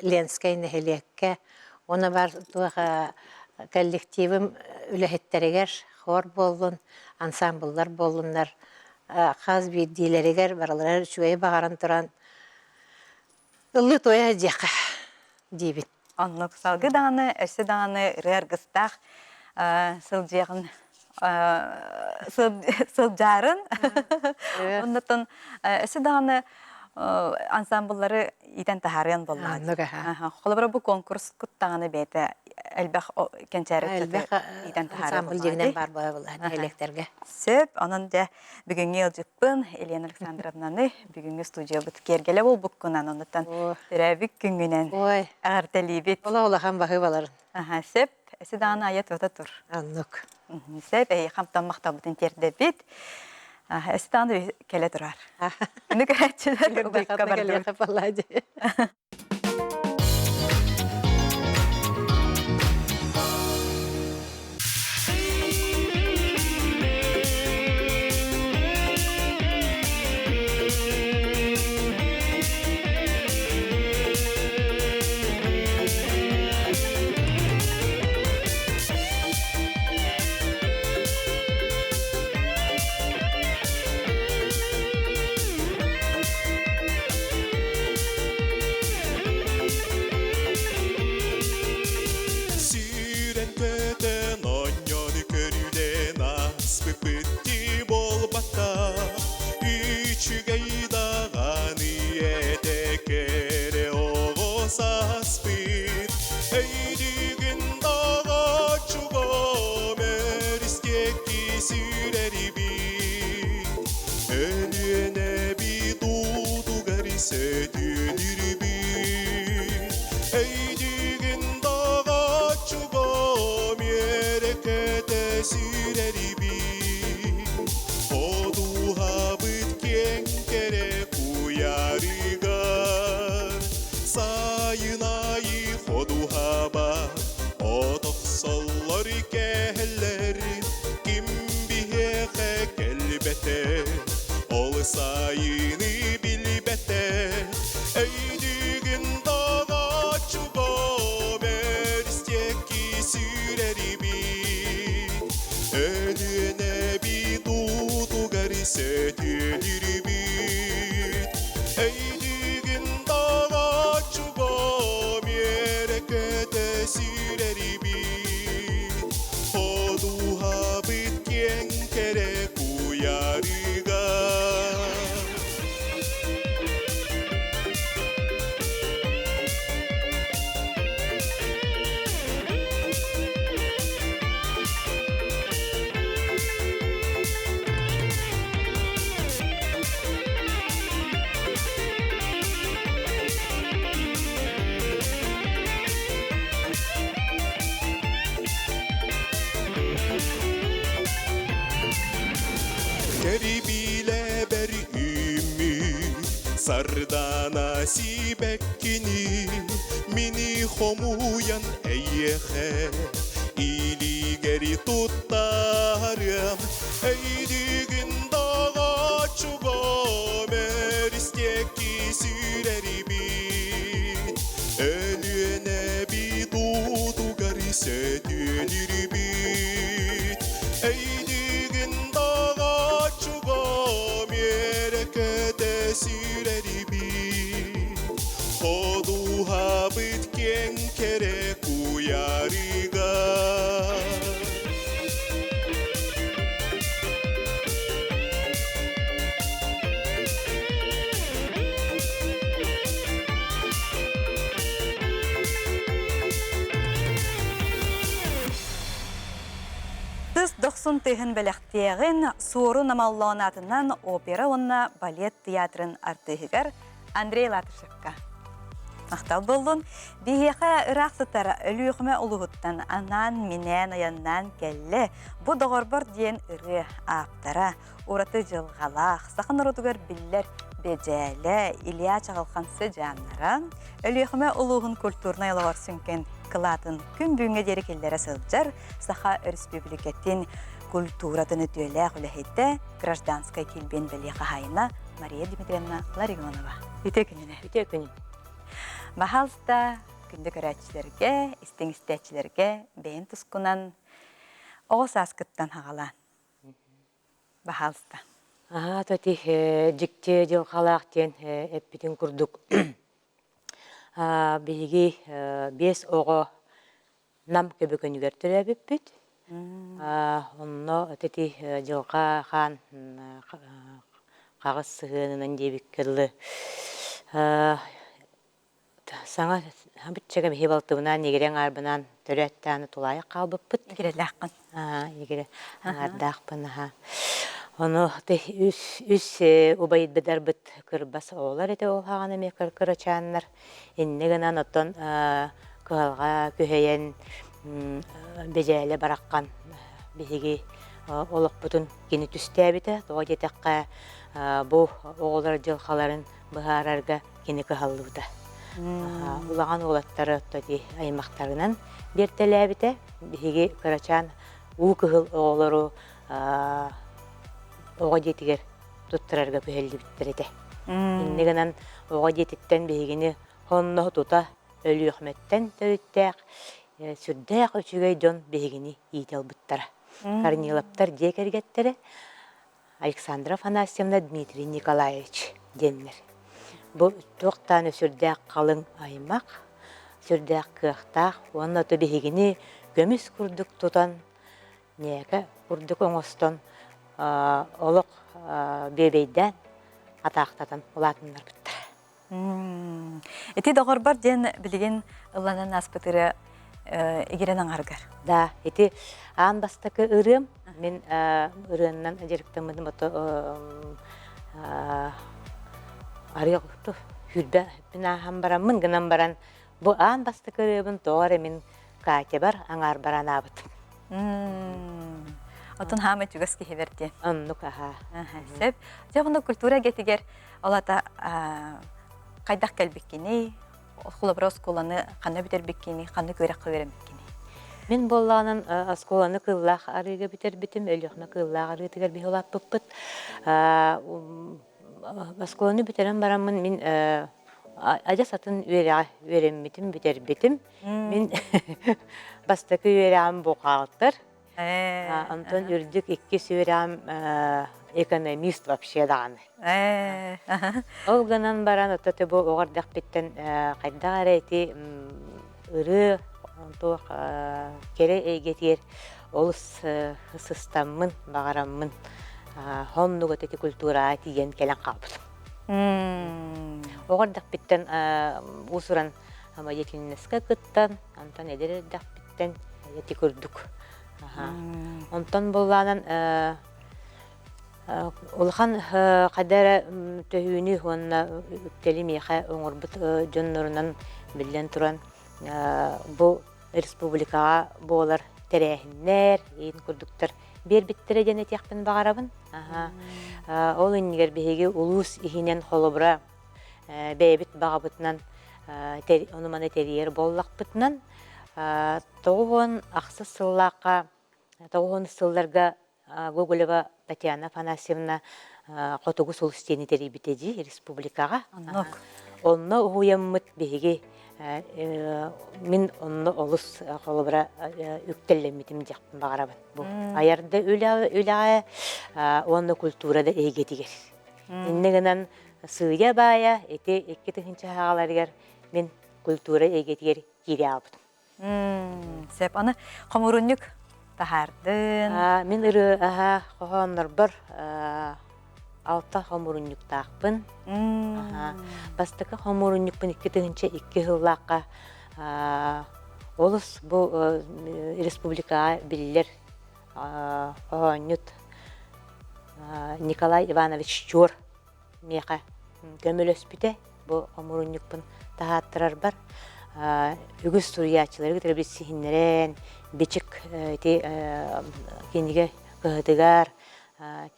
ленскай нәхелекке, оны бар коллективім үләхеттерігер, қор болын, ансамбллар болынлар, қаз бейдейлерігер баралар шуай бағаран тұран ұлы тоя жеқа дейбін. Онлық салғы дағаны, өсі дағаны, рәргістақ, сылжағын, сылжарын. Ондықтан өсі дағаны ансамбльлары итен тахарыян болла. Анныга, ха. Холобра бу конкурс куттаганы бете элбэх кенчәрет Элбэх итен тахары ансамбль дегенен бар бола була электерге. Сөп, анан да бүгүнгө ылжыкпын Елена Александровнаны бүгүнгө студия бут кергеле бол буккунан онуттан О. төрәбик күнгүнен Ой, агарталибит. ола хан бахы баларын. Сөп, эсидана аят ота тур. Аннук. Сөп, хамтан мактабытын терде бит. Эсидана келе турар. Күнү көрәчүлөр бик кабарлар. Sardana sibekkini mini homuyan eyyehe iligeri tuttarım eydigin dağa çugo meristeki süreri bit ölüne bir dudu garise dünür bit eydigin dağa çugo merekete süreri bit hoduha bitken kere kuyariga. Тыс 90 тыгын белектегин сору намалланатынан опера онна балет театрын артыгар Андрей Латышевка. Мактал болдун. Бихеха ыраксытара өлүхмө улугуттан анан менен аяннан келле. Бу догорбор диен ыры аптара ураты жылгалах сакын урутугар биллер бежеле Илья чагалхансы жаннара өлүхмө улугун культурна ялгар сүнкен кылатын күн бүгүнгө дери келлере сылжар Саха Республикатын культуратын өтөлө хүлехетте гражданская килбен белеха хайна Мария Дмитриевна Ларионова. Бите күнүнө. Бахалста күндө көрәчилерге, истеңистәчилерге бейин тускунан оғыз аскыттан хағалан. Бахалста. Тоти жикте жыл халақтен эппитин курдук. Биги 5 оғы нам көбөкөнүгөр төрөбүппүт. Онно тоти жылга хан қағыз сығынынан дебік кірлі. Саңа бүтчеге бейі балтыбынан, егерен арбынан төрәттәні тулайы қалбып бұт. Егерелі ақын. Егере ардақпын. Оны үс убайыд бідар бұт кірбас оғылар еті олғағаны ме кір чаннар. Иннегінен оттон кығалға көйен бежәлі бараққан бейге олық бұтын кені түсті әбіті. Тоға жетіққа бұл оғылар жылқаларын бұғарарға кені кығалды бұта. Улаған олаттары тоди аймақтарынан бертелі әбіті. Бейге кірачан ұл кығыл оғылару оға жетігер тұттырарға бөхелді біттіреді. Иннегінен оға жетіттен бейгені хонны тұта өлі өқметтен төріттәк, сүрдәк өчігей жон бейгені етел бұттара. Корнилаптар декергеттері Александра Афанасьевна Дмитрий Николаевич деннер. Бұл тоқтаны сүрдәк қалың аймақ, сүрдәк кықтақ, оны өті бейгені көміс күрдік тұтан, неге күрдік оңыстан, олық бебейден атақтатан олатындар біттір. Эти доғыр бар ден білген ұланын аспытыры егерен аңарғар. Да, эти аан бастықы ұрым, мен ұрыннан директомыдым оты арық ұқты хүрбә, мен ағам барамын, гынан баран, бұл аан бастықы ұрымын тоғары мен кәте бар, аңар баран абытым. Отын хама жүгіс кеге берді. Оннук, аха. Сәп, жағында культура кетігер, олата қайдақ кәлбеккені, құлабыра осколаны қаны бітер беккені, қаны көрек қөверем беккені. Мен боллағынан осколаны қыллақ арыға бітер бітім, өліғіна қыллақ арыға тігер бей олап бұппыт. Осколаны бітерен барамын, мен ажа сатын өрем бітім, бітер бітім. Мен бастықы өрем бұқалтыр. Антон үрдік екі сөйрем экономист вообще дағаны. Ол ғынан баран өтті бұл оғардақ біттен қайдақ әрәйті үрі кере әйгетер олыс сыстамын, бағарамын, хонну өтті культура тиген келен қалбыдым. Оғардақ біттен ұсыран жетілінеске күттен, Антон әдердақ біттен әйеті көрдік. Онтан болланан улхан қадара төхүүнү онна үктели меха оңорбут жоннорунан билен туран бу республикага болар терехиннер ин курдуктар бербиттере жана тяхпын багарабын. Ол иннигер беги улус ихинен холобра бебит багабытынан онуманы терьер боллакпытынан тоғын ақсы сыллаққа, тоғын сылларға Гоголева Татьяна Афанасьевна қотығы сол істені теребітеді республикаға. Онны ұғуяммыт беге мен онны олыс қолыбыра үктелемітім жақпын бағарабын. Аярда өліға онны культурада егетігер. Иннегінен сүйе бая, әте екі түхінші ағаларығар мен культура егетігер кире албыдым. Сәп, аны қомырыннық тахардын. Мен ұры қоғанлар бір алта қомырыннық тақпын. Бастықы қомырыннықпын 2 жыллаққа олыс бұл республикаға білілер қоғаннық Николай Иванович Чор меқа көміл өспіде бұл қомырыннықпын тағаттырар бар. Үгіз сурьячылары күтірі сихиннерен, бечік кенеге кығытығар,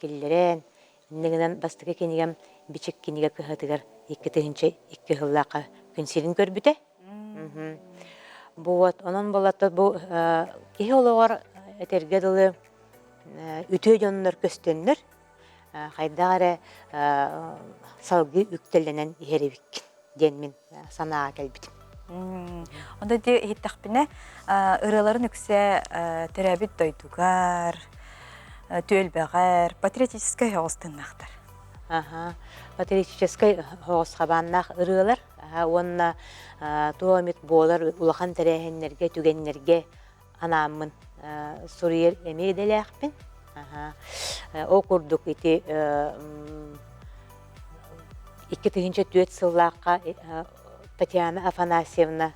келлерен, негінен бастығы кенегем бечік кенеге кығытығар 2 жыллаққа күнселін көрбіде. Онан болатты бұл кеге олығар әтергеділі үтө жонлар көстенлер, қайдағары салғы үктелінен еребік ден мен санаға кәлбітім. Онда де хиттақпіне ұрыларын үксе терабит дойдугар, төлбәғар, патриотическай хоғыстыннақтар. Патриотическай хоғысқабаннақ ұрылар, онына туамет болар улахан тәрәхенлерге, түгенлерге анамын сұрыер әмейделі ақпен. О күрдік еті iki тыгынча түет сыллааққа Татьяна Афанасьевна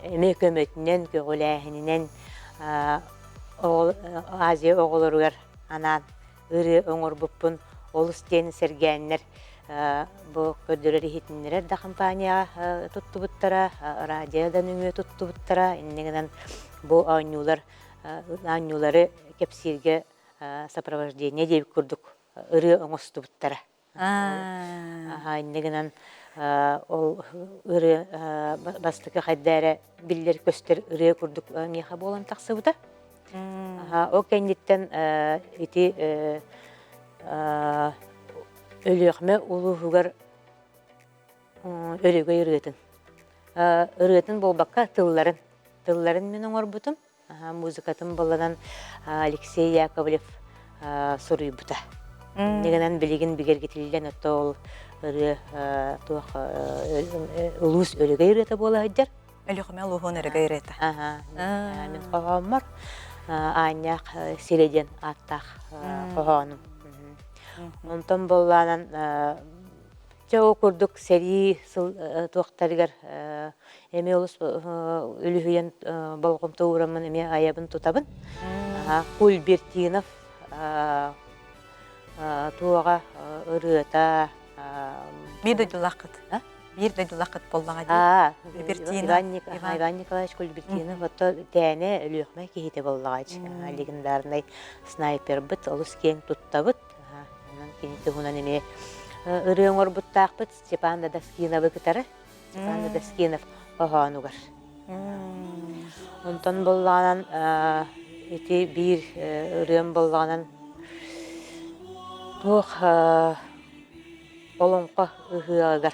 эме көмөтүнен көгөлээхининен Азия оголоругар анан ыры оңорбуппун олус тени сергәннер бу көдөрөр ихитиннер да компанияга туттубуттара радиодан үңө туттубуттара иннегенен бу аннулары кепсирге сопровождение деп көрдүк ыры оңостубуттара иннегенен ол ыры бастыкы хайдары биллер көстөр ыры көрдүк меха болан таксыбыта о кендиттен ити өлөкмө улуугар өлөгө ырыатын болбакка тылларын мен оңорбутум музыкатын боладан Алексей Яковлев сурыйбута негенен билигин бигергитилден ол ыры туох улуус өлөгө ырыата бола хаджар Өлөкмө улуун эрге ирета. мен кохоммор Аняк Сиреден аттах кохонум. Онтон болланан жоо курдук сери туактарыгар эме олус үлүхүйен болгом туурамын эме аябын тутабын. Кульбертинов туага ырыта Бир дойдулакыт боллага. Иван Николаевич Кульбертинов тәне өлөкмө кихите боллагач. Легендарный снайпер бит, олус кең туттабыт. Анан кенете хунан эме ырыоңор буттаакпыт Степан Даскинов кытары. Степан Даскинов охонугар. Онтон боллаган эти бир ырыом боллаган туох олонко ыхыагар.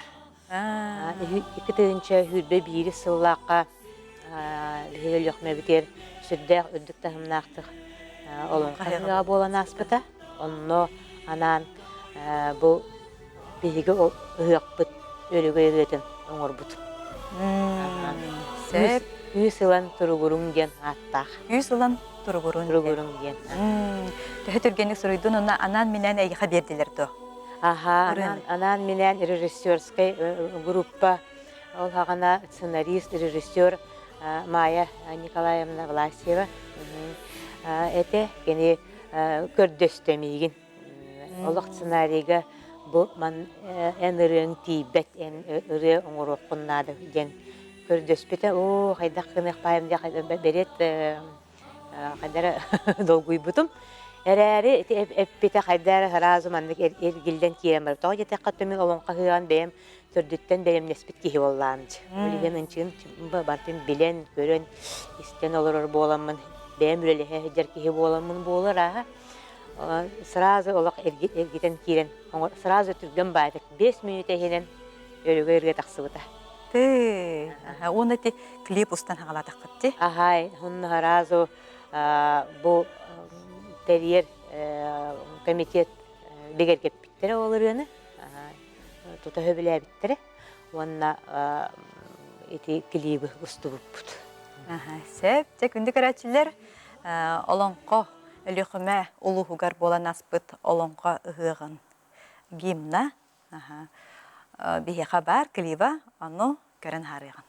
Iki tığınca hürbe biri sıllaqa lehölökme biter sürdek ördük tahımnaqtıq olun qahıga bolan aspıta onno anan bu bihige ıhıqpıt ölüge öğretin oңорбут. Sep 100 yılan turugurun gen attaq. 100 yılan turugurun gen. Töhötürgenlik soruydun ona anan minen eyga berdiler do. Anan minen rejissörskay группа ол хагана сценарист, режиссер Майя Николаевна Власьева. Эте кени көрдөстөмигин. Олық сценарийга бу ман энерен тибет эн ыры оңороккуннады ген көрдөспете о хайдак кынак пайым да берет кадара долгуй бутум. Эрәри эппите хайдары разуманнык эргилден киемер. Тоо жете каттымын олонка хыган бем төрдүттен бем неспит кихи болланчы. Улиген инчин бартын билен көрөн истен олорор боламын. Бем үлеле хеджер кихи боламын болар а. Сразу олак эргитен кирен. Сразу түрген байтык 5 минут эхенен өрөгө эрге таксыбыта. Ты, оны те клип устан хагалатак кытты. Ахай, хун разу бу Терьер комитет бегерге биттере олырыны, тута хөбіле биттере, онна эти клибы устубуппут. Сеп, тек үнді көрәтшілер, олонқо өліқіме улуғығар болан аспыт олонқо ұғығын гимна, бейе қабар клиба, оны көрін харыған.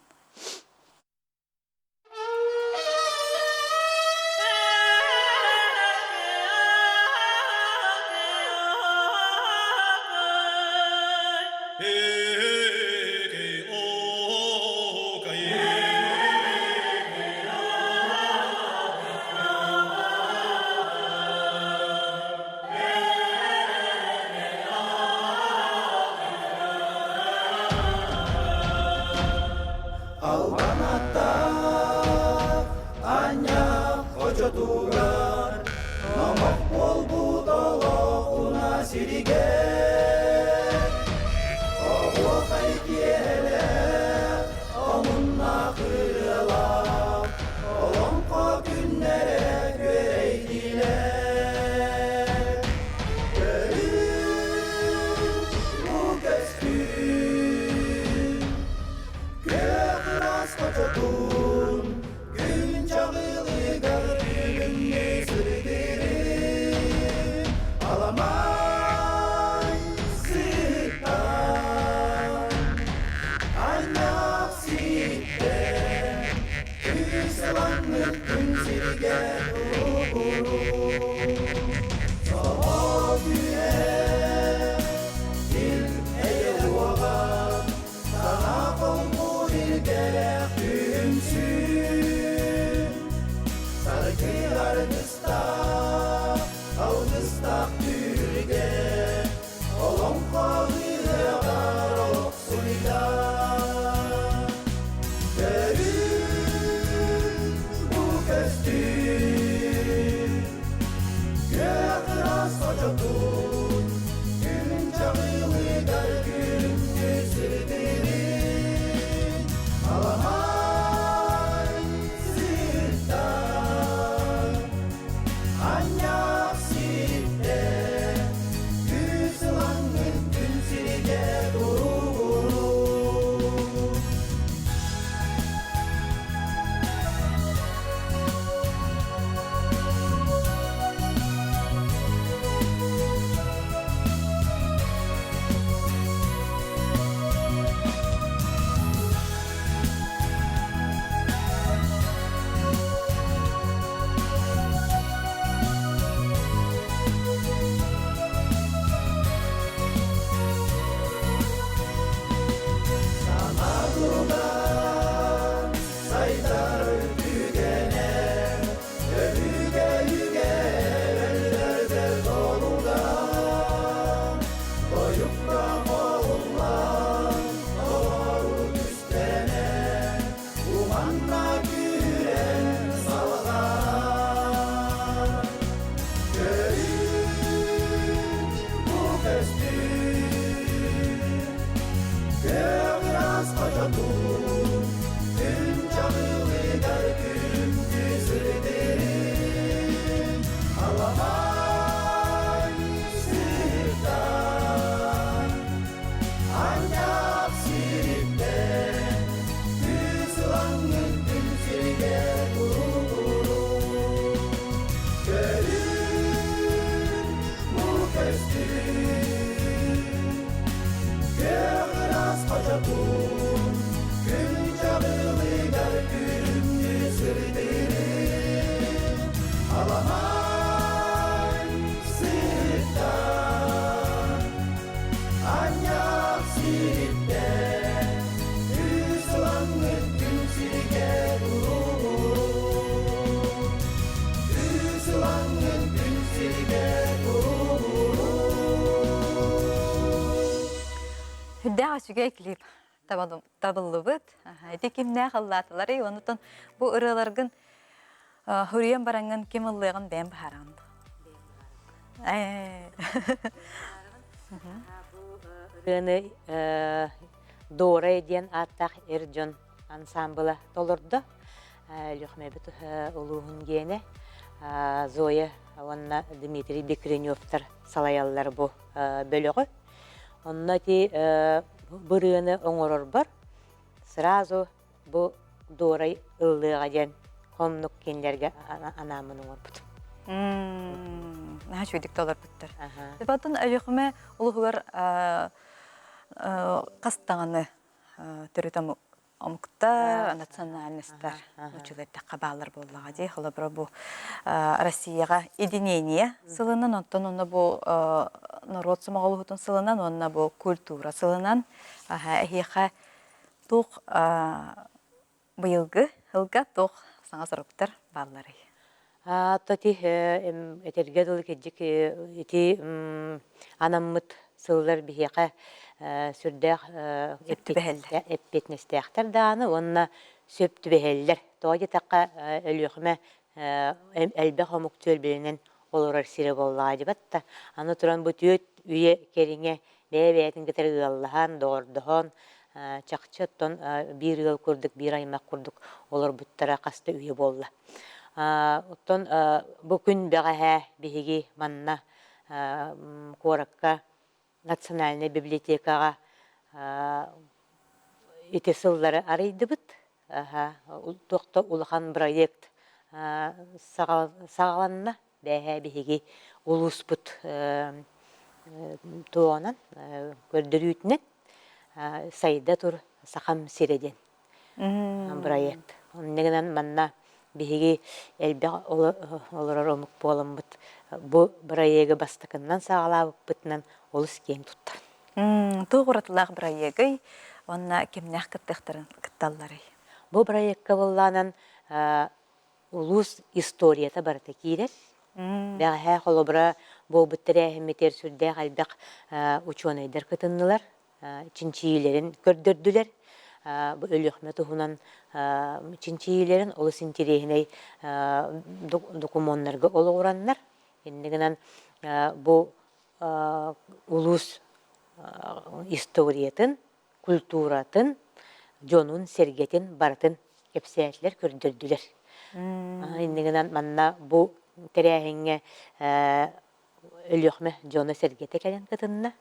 Gün çağılı gar gülün Хүддәға сүгей клип табылыбыт. Эти кимнә халлатылары, онутон бу ырыларгын хуриян баранган ким ыллыгын бәм баһаранды. Рыны Дора диен аттах Эрджон ансамбыла толурду. Лөхмәбит улуһун гене Зоя онна Дмитрий Бекреневтер салаяллар бу бөлөгө. Онна ти бұрыны оңорор бар. Сразу бу Дорай ыллыга ден комнук кенлерге анамын оңорбут. Наха чуйдик толар буттар. Батын әлөхмә улугар кастаганы төрөтөм омукта национальностьтар учуларда кабалар боллага ди. Холобро бу Россияга единение сылынан оттон онна бу народ сымаголутун сылынан онна бу культура сылынан эхиха тук быйылгы хылга тук саңа сороктар баллары. Тоти этергедыл кеджик ити анаммыт сыллар бихеқа сүрдәк эппетнестәхтер дааны, онна сөптү бехеллер. Тоги таққа өліқіме әлбәқ омук төлбелінен олырар сире боллаға дебатта. Аны туран бұт өт үйе керіңе бәйбәйтін кетер ұяллахан, доғырдыған, чақчыттон бір ыл күрдік, бір аймақ күрдік олар бұттара қасты үйе болла. Оттон бүкін бәғәһә бігеге манна қораққа национальный библиотекаға ете сыллары арайды бұт. Тоқты улахан проект сағаланна бәғә бігеге улус бұт туғанан көрдірүйтінен сайда тұр сақам сиреден проект. Оннегінен манна бігеге әлбәқ олырар омық болым бұт. Бұ проекті бастықыннан сағалабық бұтынан олыс кейін тұттар. Туғыратылақ проекті онна кемнәқ кіттіқтірін кітталлары. Бұ проектқа болланан улус историята барыты кейдер. Бәғә қолыбыра бұл бұттыры әхімметер сүрдәқ әлбәқ ученайдар кітіннылар, чинчийлерін көрдірділер. Өліқме тұхынан чинчийлерін олыс интерегіней документларға олы ораннар. Ендігінен бұл улус историятын, культуратын, жонун сергетін барытын кепсәтлер көрдірділер. Ендігінен манна бұл тәрәхіңе өліқме жоны сергеті кәлен кітінна.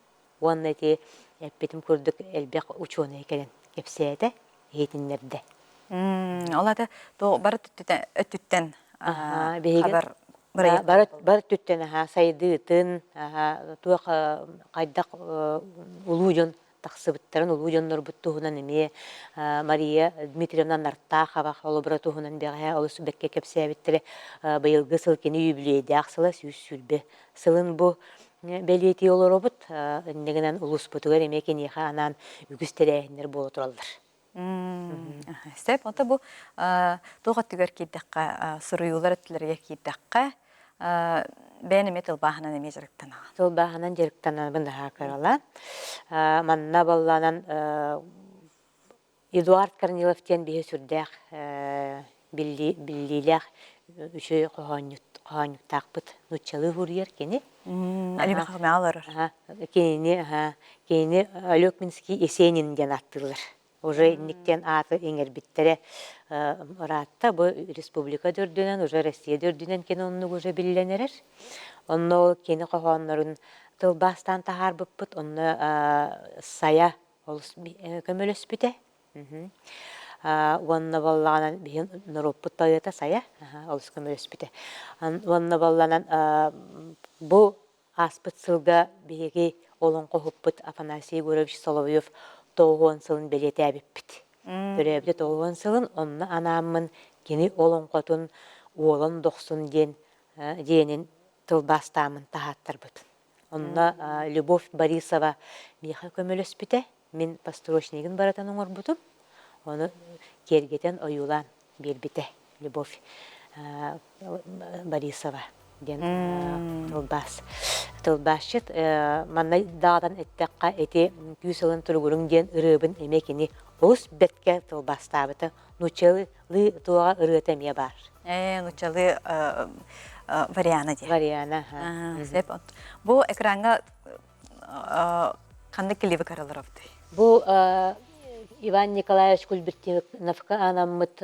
Уанна те әппетім көрдік әлбәқ ученый кәлен кепсәті ейтінлерді. Олады бары түттен хабар Бар түттен сайды-тын, туақ қайдақ улу жон тақсыбыттарын, улу жонлар бұттуғынан еме Мария Дмитриевнан артақабақ олы бұра туғынан бәғая олы сүбәкке кепсәбіттірі байылғы сылкені юбилейді ақсыла сүйіс-сүлбе. Сылын бұл бәлеті олар обыт, үндегінен улус бұтығар еме кенеға анан үгістері әйіндер болу тұралдар. Степ, онта бұл тоға түгер кейдаққа, сұруюлар әттілерге кейдаққа бәнеме тылбағынан еме жарықтан аған. Тылбағынан жарықтан бұнда хақырала. Манна балланан Эдуард Корниловтен бейі сүрдәқ біллиләқ үші қоғанюқтақ бұт нұтчалы ғұрияр кені. Әліме қағыме алыр. Кені Алекминский Есенин ден аттылыр. Уже никтен аты еңербиттері ұратта, бұл республика дөрдінен, уже Россия дөрдінен кен онны уже білленерер. Онны ол кені қоғанларын тылбастан тағар бұппыт, онны сая көмөлөс біте. Онны боллағанан бейін нұруппыт тойыта сая, олыс көмөлөс біте. Онны боллағанан бұл аспыт сылға бейге олын қоғыппыт Афанасий Гурович Соловьев тоғуан сылын белеті әбіппіт. Көребді тоғуан сылын, онны анамын кені олын қотын, олын доқсын денін тылбастамын тағаттар бұт. Онна Любовь Борисова миха көмөлөспүтэ. Мен построчнигин баратан оңорбутум. Оны кергетен оюлан бербите Любовь Борисова ден тылбас. Тылбасчыт манна дағдан эттекка эти күйсылын тургурун ден ырыбын эмекини ос бетке тылбастабыты нучалы туага ырытемия бар. Нучалы Вариана де. Вариана. Бу экранга кандай клипы караларавды? Бу Иван Николаевич Кульбертиновка анаммыт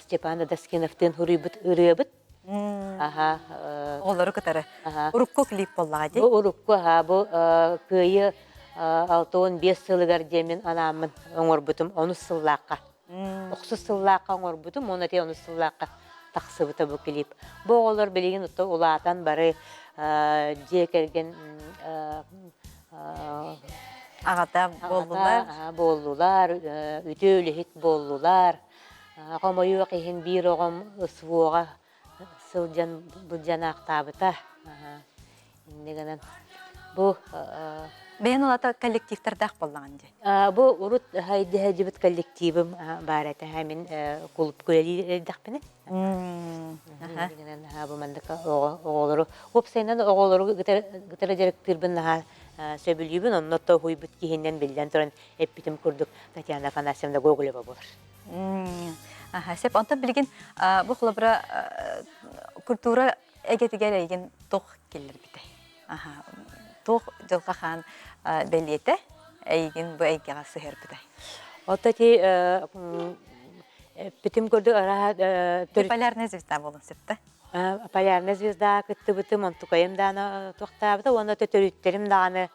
Степана Доскиновтын хурыбыт ырыбыт. Олары кытары. Урукко клип боллага де. Бу урукко бу кыйы 6-15 сылыгар демен анамын оңорбутум оны сыллакка. Оксус сыллакка оңорбутум, оны те оны сыллакка тақсыбыта бу клип. Бу олар билеген улаатан бары жекерген Агата болдулар. Болдулар, үтөөлүхит болдулар. Комою кыйын бир огом ысвуга сылжан булжанактабыта. Индегенен бу Бен олата коллективтердах боллаган де. Бу урут хайды хажыбыт коллективим бар эте хамин клуб көйлидахпене. Индегенен бу мандык оголору опсайнан оголору гытара жеректирбин сөбүлүбүн оннотто хуйбут кийинен билден туран эппитим курдук Татьяна Афанасьевна Гоголева болар. Сеп онтан билген бу хлабра культура эгетигер эген тох келер бите. Тох жылкахан белете эген бу эгега сыгыр бите. Оттати битим курдук ара Полярная звезда болун септе. Полярная звезда кытты бытым онтукайым даны тоқтабыда, оны төтөрүттерим даны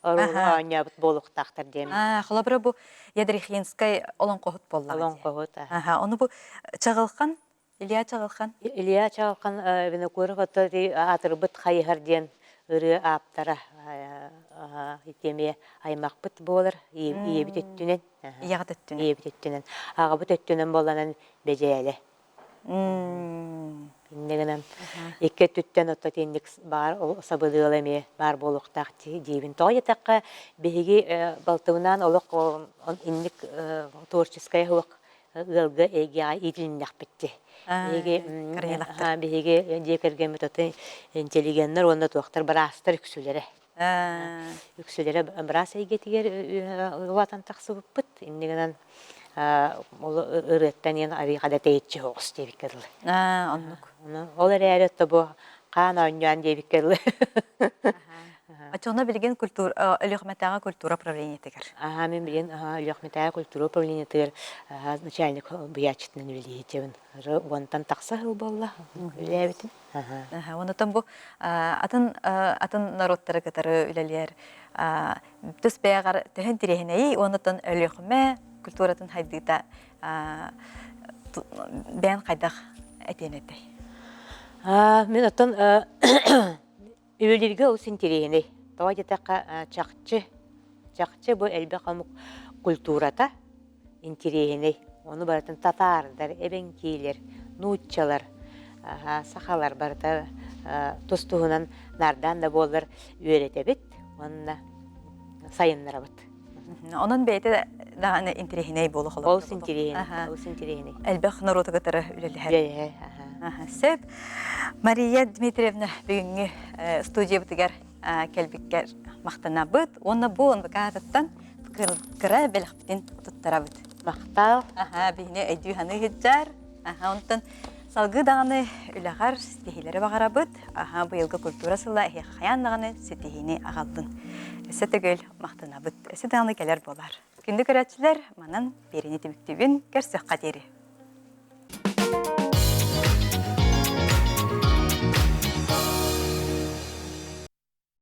оруанябыт болуқтақтар дейм. Хлабра бу Ядрихинскай олон кохут болла. Олон кохут. Оны бу чагылхан, Илья чагылхан. Илья чагылхан винокуры готтады атырбыт хайхар ден ыры аптара итеме аймақпыт болар, иебит өттүнен. Ягат өттүнен. Иебит өттүнен. Ағабыт өттүнен боланан бежейлі. Индегенен икке түттен отта тендик бар сабылыгыл эме бар болуктак дебин тоятакка беги балтыгынан олок индик творческая хок ылга эге идилинак битти. Беги жекерген методы интеллигенттер онда токтор барастыр үксүлере. Үксүлере барас эйгетигер ватан таксыбыппыт. Индегенен ол ырыттан ен арыгада тейитчи хоғыс дебик керли. Оннук. Олар әретті бұ қан ойнуан дебик керли. Ачуна билген культура, Өлөкметага культура правление тегер. Мен билген Өлөкметага культура правление тегер начальник буячытынан үлейетебін. Онтан тақса хыл болла, үлейбетін. Онытан бу атын народтары кытары үлелер. Түс бәягар төхін тирехіней, онытан Өлөкме культуратын хайдыта бән қайдақ әтенеті. Мен оттан үлелерге ол сентерейіне. Тава жетаққа чақчы бұл әлбе қамық культурата интерейіне. Оны баратын татардар, эбенкейлер, нуччалар, сақалар барыта тостуғынан нардан да болар үйретебет. Онына сайынлар абыт. Onun beyte daha ne interehine bolu xolop. Ол сентерейіне. Әлбәқ народы кытары үлелер. Сеп Мария Дмитриевна бүгінгі студия бітігер кәлбіккер мақтана бұд. Оны бұл онбықатыттан кіра бәліқ бітін тұттара бұд. Мақтал. Бігіне әйдүй ханы хеджар. Онтан салғы дағаны үләғар стихилері бағара бұд. Бұйылғы культурасыла қаянлағаны сетихіне ағалдың. Сетігіл мақтана бұд. Сетігіні кәлер болар. Күнді көрәтшілер манан беріне теміктебін көрсіқ қадері.